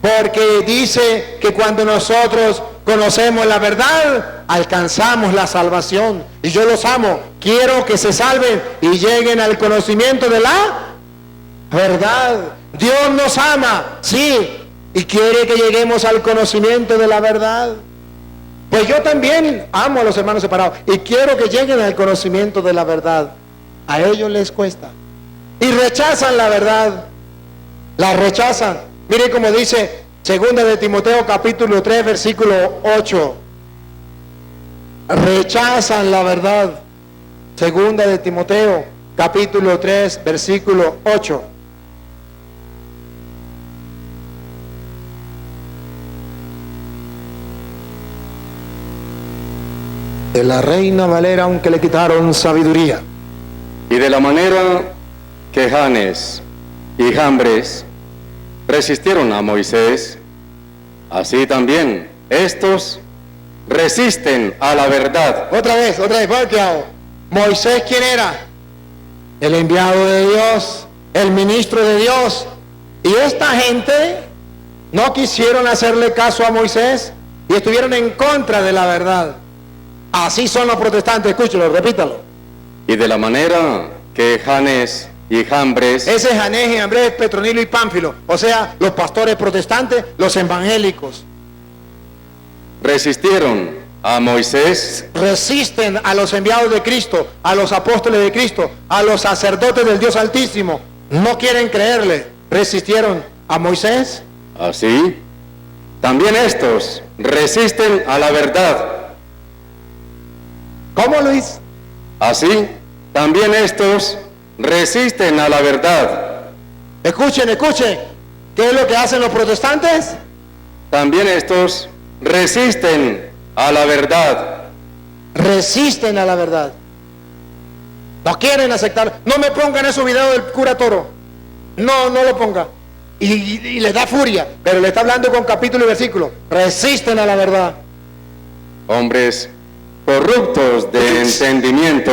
Porque dice que cuando nosotros conocemos la verdad, alcanzamos la salvación. Y yo los amo. Quiero que se salven y lleguen al conocimiento de la verdad. Dios nos ama, sí, y quiere que lleguemos al conocimiento de la verdad. Pues yo también amo a los hermanos separados y quiero que lleguen al conocimiento de la verdad. A ellos les cuesta. Y rechazan la verdad. La rechazan. Mire como dice 2 de Timoteo capítulo 3 versículo 8. Rechazan la verdad. 2 de Timoteo capítulo 3 versículo 8. De la Reina Valera, aunque le quitaron sabiduría. Y de la manera que Janes y Jambres resistieron a Moisés, así también estos resisten a la verdad. Otra vez, Moisés, ¿quién era? El enviado de Dios, el ministro de Dios. Y esta gente no quisieron hacerle caso a Moisés y estuvieron en contra de la verdad. Así son los protestantes, escúchelo, repítalo. Y de la manera que Janes y Jambres Ese es Janés y Jambres, Petronilo y Pánfilo, o sea, los pastores protestantes, los evangélicos. resistieron a Moisés, Resisten a los enviados de Cristo, a los apóstoles de Cristo, a los sacerdotes del Dios Altísimo. No quieren creerle. Resistieron a Moisés. así también estos resisten a la verdad. ¿Cómo, Luis? Así también estos resisten a la verdad. Escuchen, escuchen. ¿Qué es lo que hacen los protestantes? También estos resisten a la verdad. Resisten a la verdad. No quieren aceptar. No me pongan esos videos del cura Toro. No, no lo ponga. Y les da furia. Pero le está hablando con capítulo y versículo. Resisten a la verdad. Hombres corruptos de entendimiento,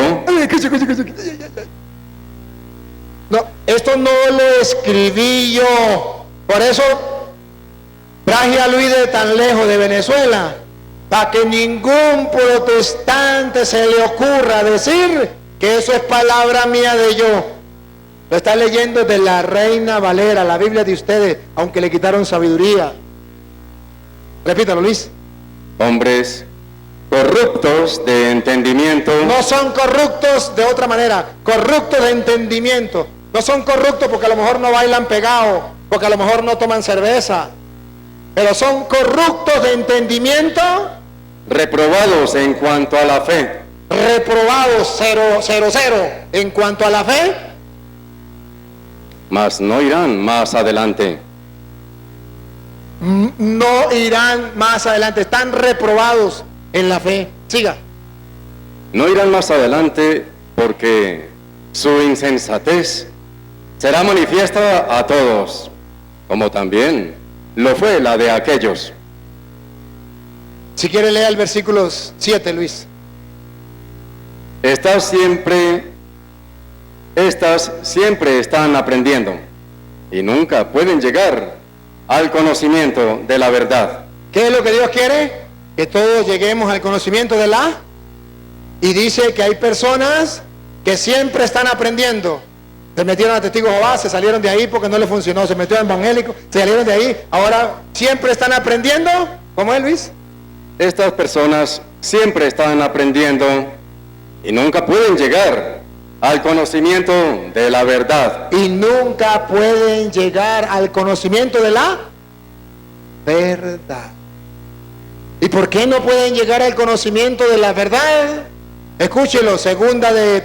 No, esto no lo escribí yo. Por eso traje a Luis de tan lejos de Venezuela, para que ningún protestante se le ocurra decir que eso es palabra mía de yo. Lo está leyendo de la Reina Valera, la Biblia de ustedes, aunque le quitaron sabiduría. Repítalo, Luis. hombres corruptos de entendimiento, No son corruptos de otra manera, corruptos de entendimiento. No son corruptos porque a lo mejor no bailan pegados, porque a lo mejor no toman cerveza, pero son corruptos de entendimiento, reprobados en cuanto a la fe, reprobados 0, en cuanto a la fe, mas no irán más adelante. no irán más adelante, están reprobados en la fe. Siga. No irán más adelante porque su insensatez será manifiesta a todos, como también lo fue la de aquellos. Si quiere leer el versículo 7, Luis. Estas siempre están aprendiendo y nunca pueden llegar al conocimiento de la verdad. ¿Qué es lo que Dios quiere? Que todos lleguemos al conocimiento de la... Y dice que hay personas que siempre están aprendiendo. Se metieron a Testigos de Jehová, se salieron de ahí porque no les funcionó. Se metieron a Evangélicos, se salieron de ahí. Ahora siempre están aprendiendo. ¿Cómo es, Luis? Estas personas siempre están aprendiendo y nunca pueden llegar al conocimiento de la verdad. Y nunca pueden llegar al conocimiento de la verdad. ¿Y por qué no pueden llegar al conocimiento de la verdad? Escúchelo, segunda de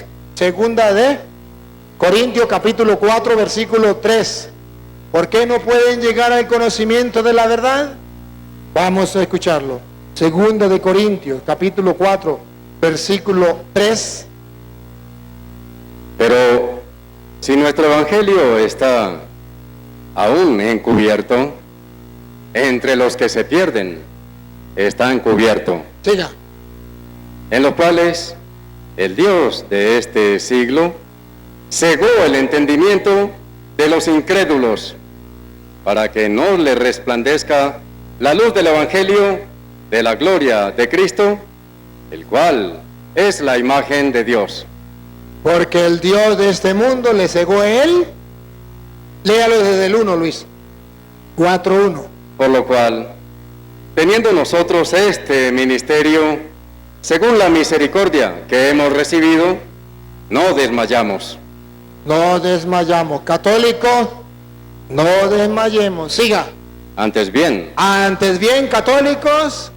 Corintios capítulo 4 versículo 3. ¿Por qué no pueden llegar al conocimiento de la verdad? Vamos a escucharlo. Segunda de Corintios capítulo 4 versículo 3. Pero si nuestro evangelio está aún encubierto, entre los que se pierden está encubierto, Siga. en los cuales el Dios de este siglo cegó el entendimiento de los incrédulos, para que no les resplandezca la luz del evangelio de la gloria de Cristo, el cual es la imagen de Dios. Porque el Dios de este mundo le cegó a él. Léalo desde el 1, Luis. 4:1. Por lo cual, teniendo nosotros este ministerio, según la misericordia que hemos recibido, no desmayamos. No desmayamos. Católicos, no desmayemos. Siga. Antes bien, Antes bien, católicos,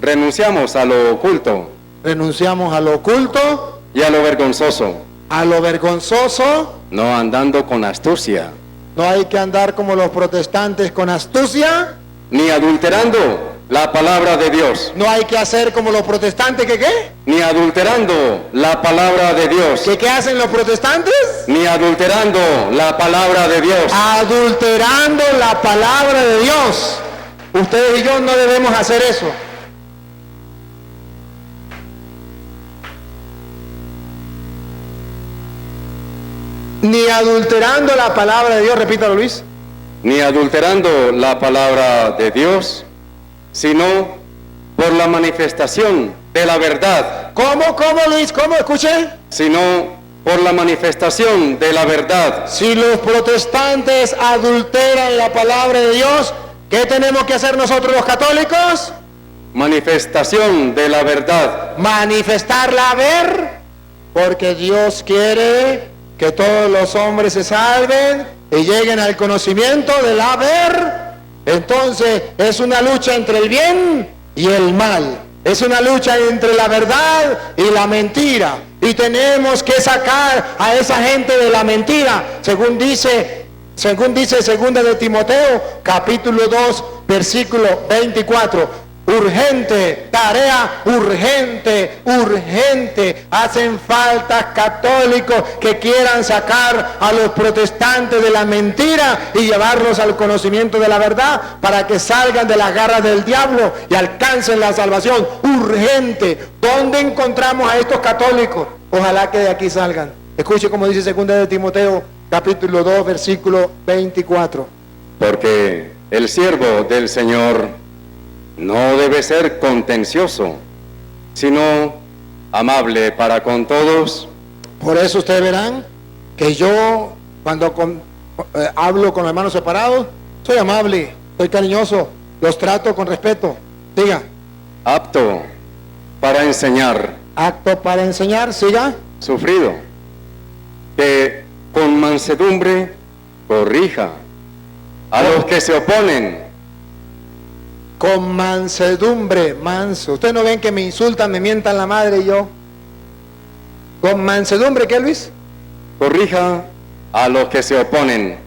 renunciamos a lo oculto renunciamos a lo oculto, y a lo vergonzoso, a lo vergonzoso. no andando con astucia, No hay que andar como los protestantes con astucia. ni adulterando la palabra de Dios, No hay que hacer como los protestantes que ¿qué? ni adulterando la palabra de Dios, ¿Qué hacen los protestantes? ni adulterando la palabra de Dios. Adulterando la palabra de Dios. Ustedes y yo no debemos hacer eso. ni adulterando la palabra de Dios, repítalo Luis, ni adulterando la palabra de Dios, sino por la manifestación de la verdad. ¿Cómo Luis? ¿Cómo? Escuche. Sino por la manifestación de la verdad. Si los protestantes adulteran la palabra de Dios, ¿qué tenemos que hacer nosotros los católicos? Manifestación de la verdad. Manifestarla, porque Dios quiere que todos los hombres se salven y lleguen al conocimiento del haber. Entonces es una lucha entre el bien y el mal, es una lucha entre la verdad y la mentira, y tenemos que sacar a esa gente de la mentira, según dice 2 de Timoteo capítulo 2 versículo 24. Urgente, tarea urgente, urgente. Hacen falta católicos que quieran sacar a los protestantes de la mentira y llevarlos al conocimiento de la verdad para que salgan de las garras del diablo y alcancen la salvación. Urgente. ¿Dónde encontramos a estos católicos? Ojalá que de aquí salgan. Escuche como dice 2 de Timoteo capítulo 2 versículo 24. Porque el siervo del Señor no debe ser contencioso, sino amable para con todos. Por eso ustedes verán que yo cuando hablo con los hermanos separados, soy amable, soy cariñoso, los trato con respeto. Siga. Apto para enseñar. Apto para enseñar, siga. Sufrido, que con mansedumbre corrija a los que se oponen. Con mansedumbre, manso. Ustedes no ven que me insultan, me mientan la madre y yo. Con mansedumbre, ¿qué, Luis? Corrija a los que se oponen.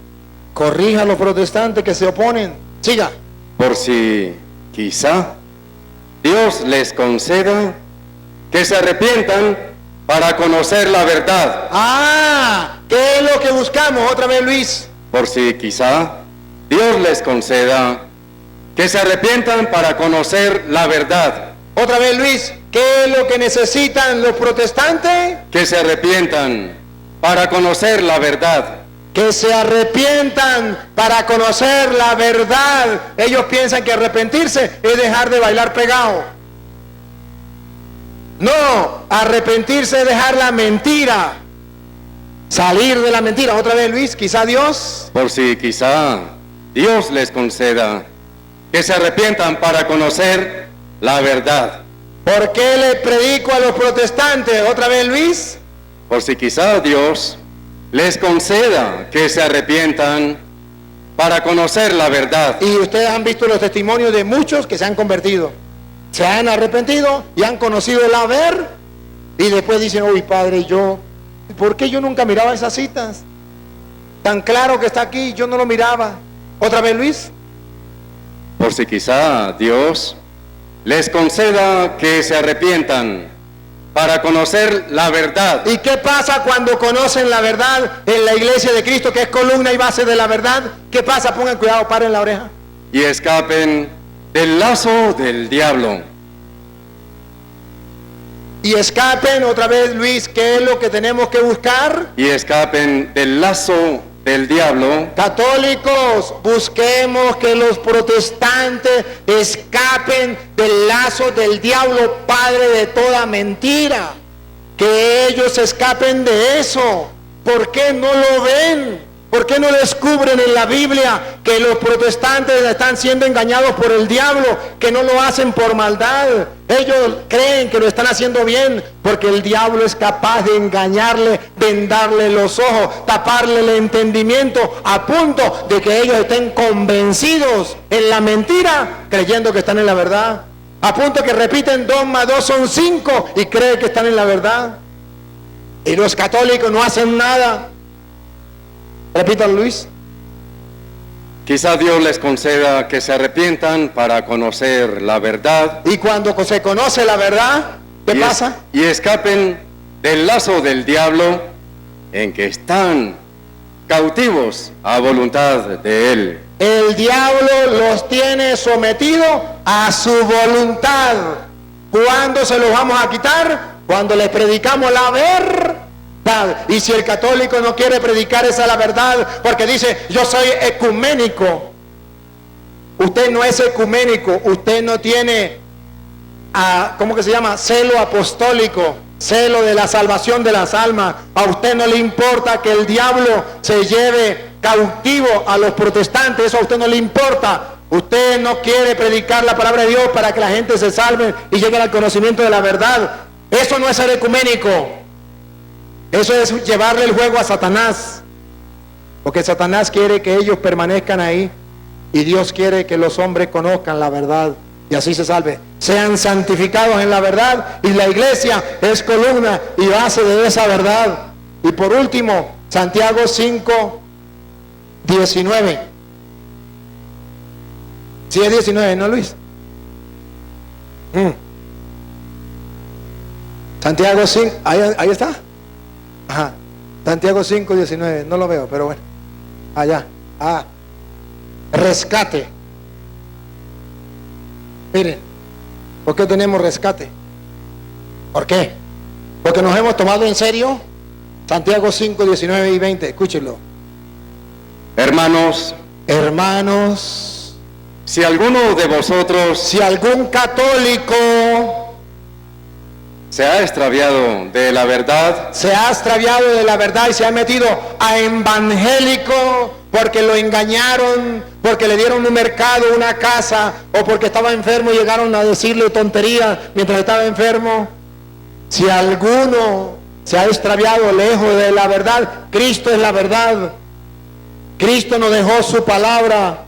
Corrija a los protestantes que se oponen. Siga. Por si quizá Dios les conceda que se arrepientan para conocer la verdad. Ah, ¿qué es lo que buscamos? Otra vez, Luis. Por si quizá Dios les conceda que se arrepientan para conocer la verdad. Otra vez, Luis, ¿qué es lo que necesitan los protestantes? Que se arrepientan para conocer la verdad. Que se arrepientan para conocer la verdad. Ellos piensan que arrepentirse es dejar de bailar pegado. No, arrepentirse es dejar la mentira. Salir de la mentira. Otra vez, Luis, quizá Dios. Por si quizá Dios les conceda que se arrepientan para conocer la verdad. ¿Por qué le predico a los protestantes? Otra vez, Luis. Por si quizá Dios les conceda que se arrepientan para conocer la verdad. Y ustedes han visto los testimonios de muchos que se han convertido. Se han arrepentido y han conocido el haber. Y después dicen, uy, padre, ¿por qué yo nunca miraba esas citas? Tan claro que está aquí, yo no lo miraba. Otra vez, Luis. Por si quizá Dios les conceda que se arrepientan para conocer la verdad. ¿Y qué pasa cuando conocen la verdad en la iglesia de Cristo, que es columna y base de la verdad? ¿Qué pasa? Pongan cuidado, paren la oreja. Y escapen del lazo del diablo. Y escapen, otra vez, Luis, ¿qué es lo que tenemos que buscar? Y escapen del lazo del diablo. Católicos, busquemos que los protestantes escapen del lazo del diablo, padre de toda mentira. Que ellos escapen de eso. ¿Por qué no lo ven? ¿Por qué no descubren en la Biblia que los protestantes están siendo engañados por el diablo, que no lo hacen por maldad? Ellos creen que lo están haciendo bien porque el diablo es capaz de engañarle, vendarle los ojos, taparle el entendimiento a punto de que ellos estén convencidos en la mentira, creyendo que están en la verdad. A punto que repiten 2 más 2 son 5 y creen que están en la verdad. Y los católicos no hacen nada. Repítalo, Luis. Quizá Dios les conceda que se arrepientan para conocer la verdad. Y cuando se conoce la verdad, ¿qué pasa? Y escapen del lazo del diablo en que están cautivos a voluntad de él. El diablo los tiene sometidos a su voluntad. ¿Cuándo se los vamos a quitar? Cuando les predicamos la verdad. Y si el católico no quiere predicar esa la verdad, porque dice, yo soy ecuménico. Usted no es ecuménico, usted no tiene, ¿cómo que se llama? Celo apostólico, celo de la salvación de las almas. A usted no le importa que el diablo se lleve cautivo a los protestantes, eso a usted no le importa. Usted no quiere predicar la palabra de Dios para que la gente se salve y llegue al conocimiento de la verdad. Eso no es ser ecuménico. Eso es llevarle el juego a Satanás. Porque Satanás quiere que ellos permanezcan ahí. Y Dios quiere que los hombres conozcan la verdad y así se salven. Sean santificados en la verdad, y la iglesia es columna y base de esa verdad. Y por último, Santiago 5:19. Sí es 19, ¿no, Luis? Santiago 5, ahí está. Ajá. Santiago 5:19, no lo veo, pero bueno. Allá. Rescate. Miren, ¿por qué tenemos rescate? ¿Por qué? Porque nos hemos tomado en serio Santiago 5:19 y 20. Escúchenlo. Hermanos, si alguno de vosotros, si algún católico se ha extraviado de la verdad, y se ha metido a evangélico porque lo engañaron, porque le dieron un mercado, una casa, o porque estaba enfermo y llegaron a decirle tonterías mientras estaba enfermo. Si alguno se ha extraviado lejos de la verdad, Cristo es la verdad. Cristo nos dejó su palabra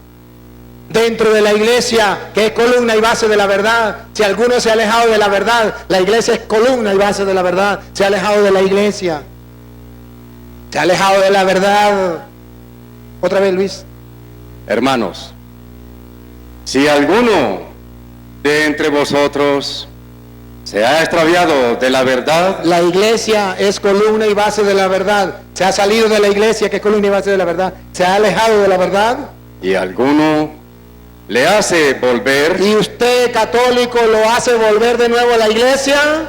dentro de la iglesia, que es columna y base de la verdad. Si alguno se ha alejado de la verdad, la iglesia es columna y base de la verdad. Se ha alejado de la iglesia, se ha alejado de la verdad. Otra vez, Luis. hermanos, si alguno de entre vosotros se ha extraviado de la verdad, la iglesia es columna y base de la verdad. Se ha salido de la iglesia, que es columna y base de la verdad. Se ha alejado de la verdad. y alguno le hace volver, Y usted, católico, lo hace volver de nuevo a la iglesia.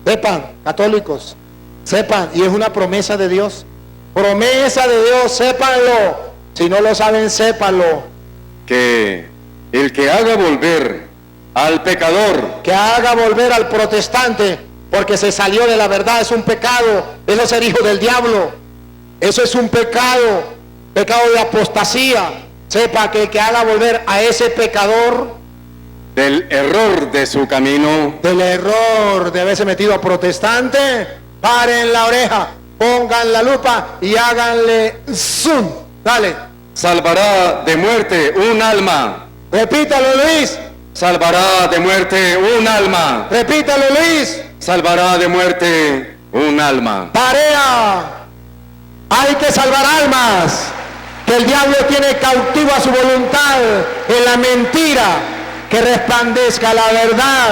sepan, católicos, sepan, y es una promesa de Dios. Promesa de Dios, sépanlo. Si no lo saben, sépanlo. que el que haga volver al pecador, Que haga volver al protestante porque se salió de la verdad, es un pecado. Eso es ser hijo del diablo. Eso es un pecado, pecado de apostasía. Sepa que el que haga volver a ese pecador del error de su camino, del error de haberse metido a protestante, paren la oreja, pongan la lupa y háganle zoom. Dale, salvará de muerte un alma. repítalo, Luis. Salvará de muerte un alma. Repítalo, Luis. Salvará de muerte un alma. Tarea. Hay que salvar almas. Que el diablo tiene cautivo a su voluntad en la mentira. Que resplandezca la verdad.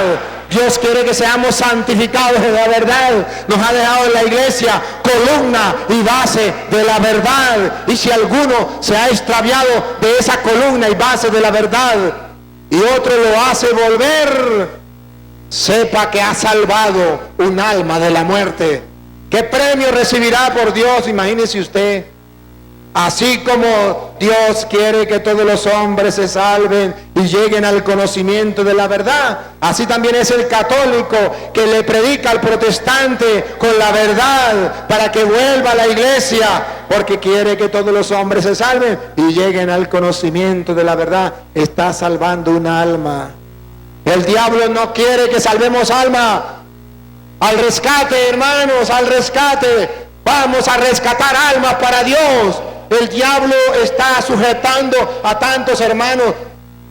Dios quiere que seamos santificados de la verdad. Nos ha dejado en la iglesia columna y base de la verdad. Y si alguno se ha extraviado de esa columna y base de la verdad y otro lo hace volver, sepa que ha salvado un alma de la muerte. ¿Qué premio recibirá por Dios? Imagínese usted. Así como Dios quiere que todos los hombres se salven y lleguen al conocimiento de la verdad, así también es el católico que le predica al protestante con la verdad para que vuelva a la iglesia, porque quiere que todos los hombres se salven y lleguen al conocimiento de la verdad. Está salvando una alma. El diablo no quiere que salvemos alma. Al rescate, hermanos, al rescate. Vamos a rescatar almas para Dios. El diablo está sujetando a tantos hermanos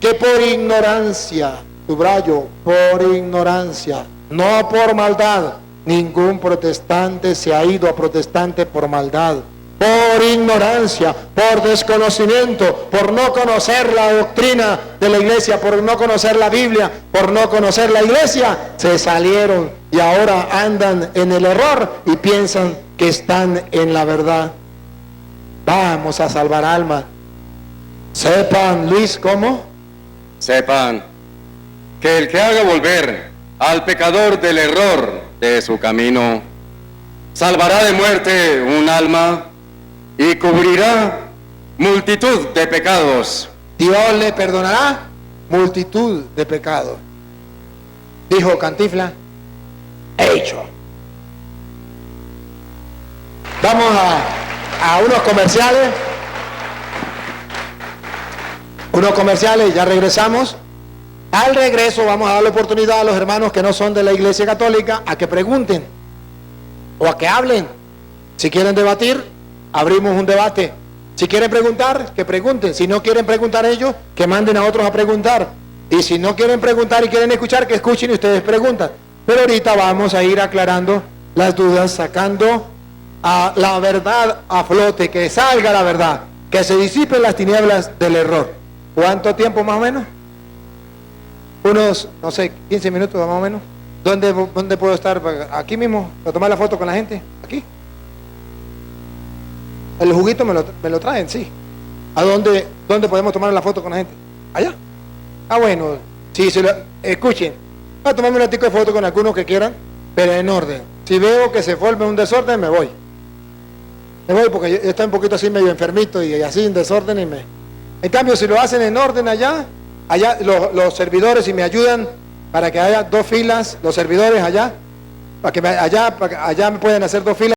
que por ignorancia, subrayo, por ignorancia, no por maldad. Ningún protestante se ha ido a protestante por maldad. Por ignorancia, por desconocimiento, por no conocer la doctrina de la iglesia, por no conocer la Biblia, por no conocer la iglesia, se salieron y ahora andan en el error y piensan que están en la verdad. Vamos a salvar almas. Sepan, Luis, ¿cómo? Sepan que el que haga volver al pecador del error de su camino, salvará de muerte un alma y cubrirá multitud de pecados. Dios le perdonará multitud de pecados. Dijo Cantinflas, hecho. Vamos a unos comerciales. Unos comerciales y ya regresamos. Al regreso vamos a dar la oportunidad a los hermanos que no son de la Iglesia Católica a que pregunten o a que hablen. Si quieren debatir, abrimos un debate. Si quieren preguntar, que pregunten. Si no quieren preguntar ellos, que manden a otros a preguntar. Y si no quieren preguntar y quieren escuchar, que escuchen y ustedes preguntan. Pero ahorita vamos a ir aclarando las dudas, sacando a la verdad a flote, que salga la verdad, que se disipen las tinieblas del error. ¿Cuánto tiempo más o menos? Unos, no sé, 15 minutos más o menos. ¿Dónde puedo estar? ¿Aquí mismo? ¿Para tomar la foto con la gente? ¿Aquí? El juguito me lo traen, sí. ¿A dónde podemos tomar la foto con la gente? ¿Allá? Ah, bueno, sí, escuchen. Voy a tomarme un ratico de foto con algunos que quieran, pero en orden. Si veo que se forme un desorden, me voy. Me voy porque yo estoy un poquito así medio enfermito y así en desorden y me... En cambio, si lo hacen en orden allá los servidores, si me ayudan para que haya 2 filas, los servidores allá, para que allá me pueden hacer 2 filas.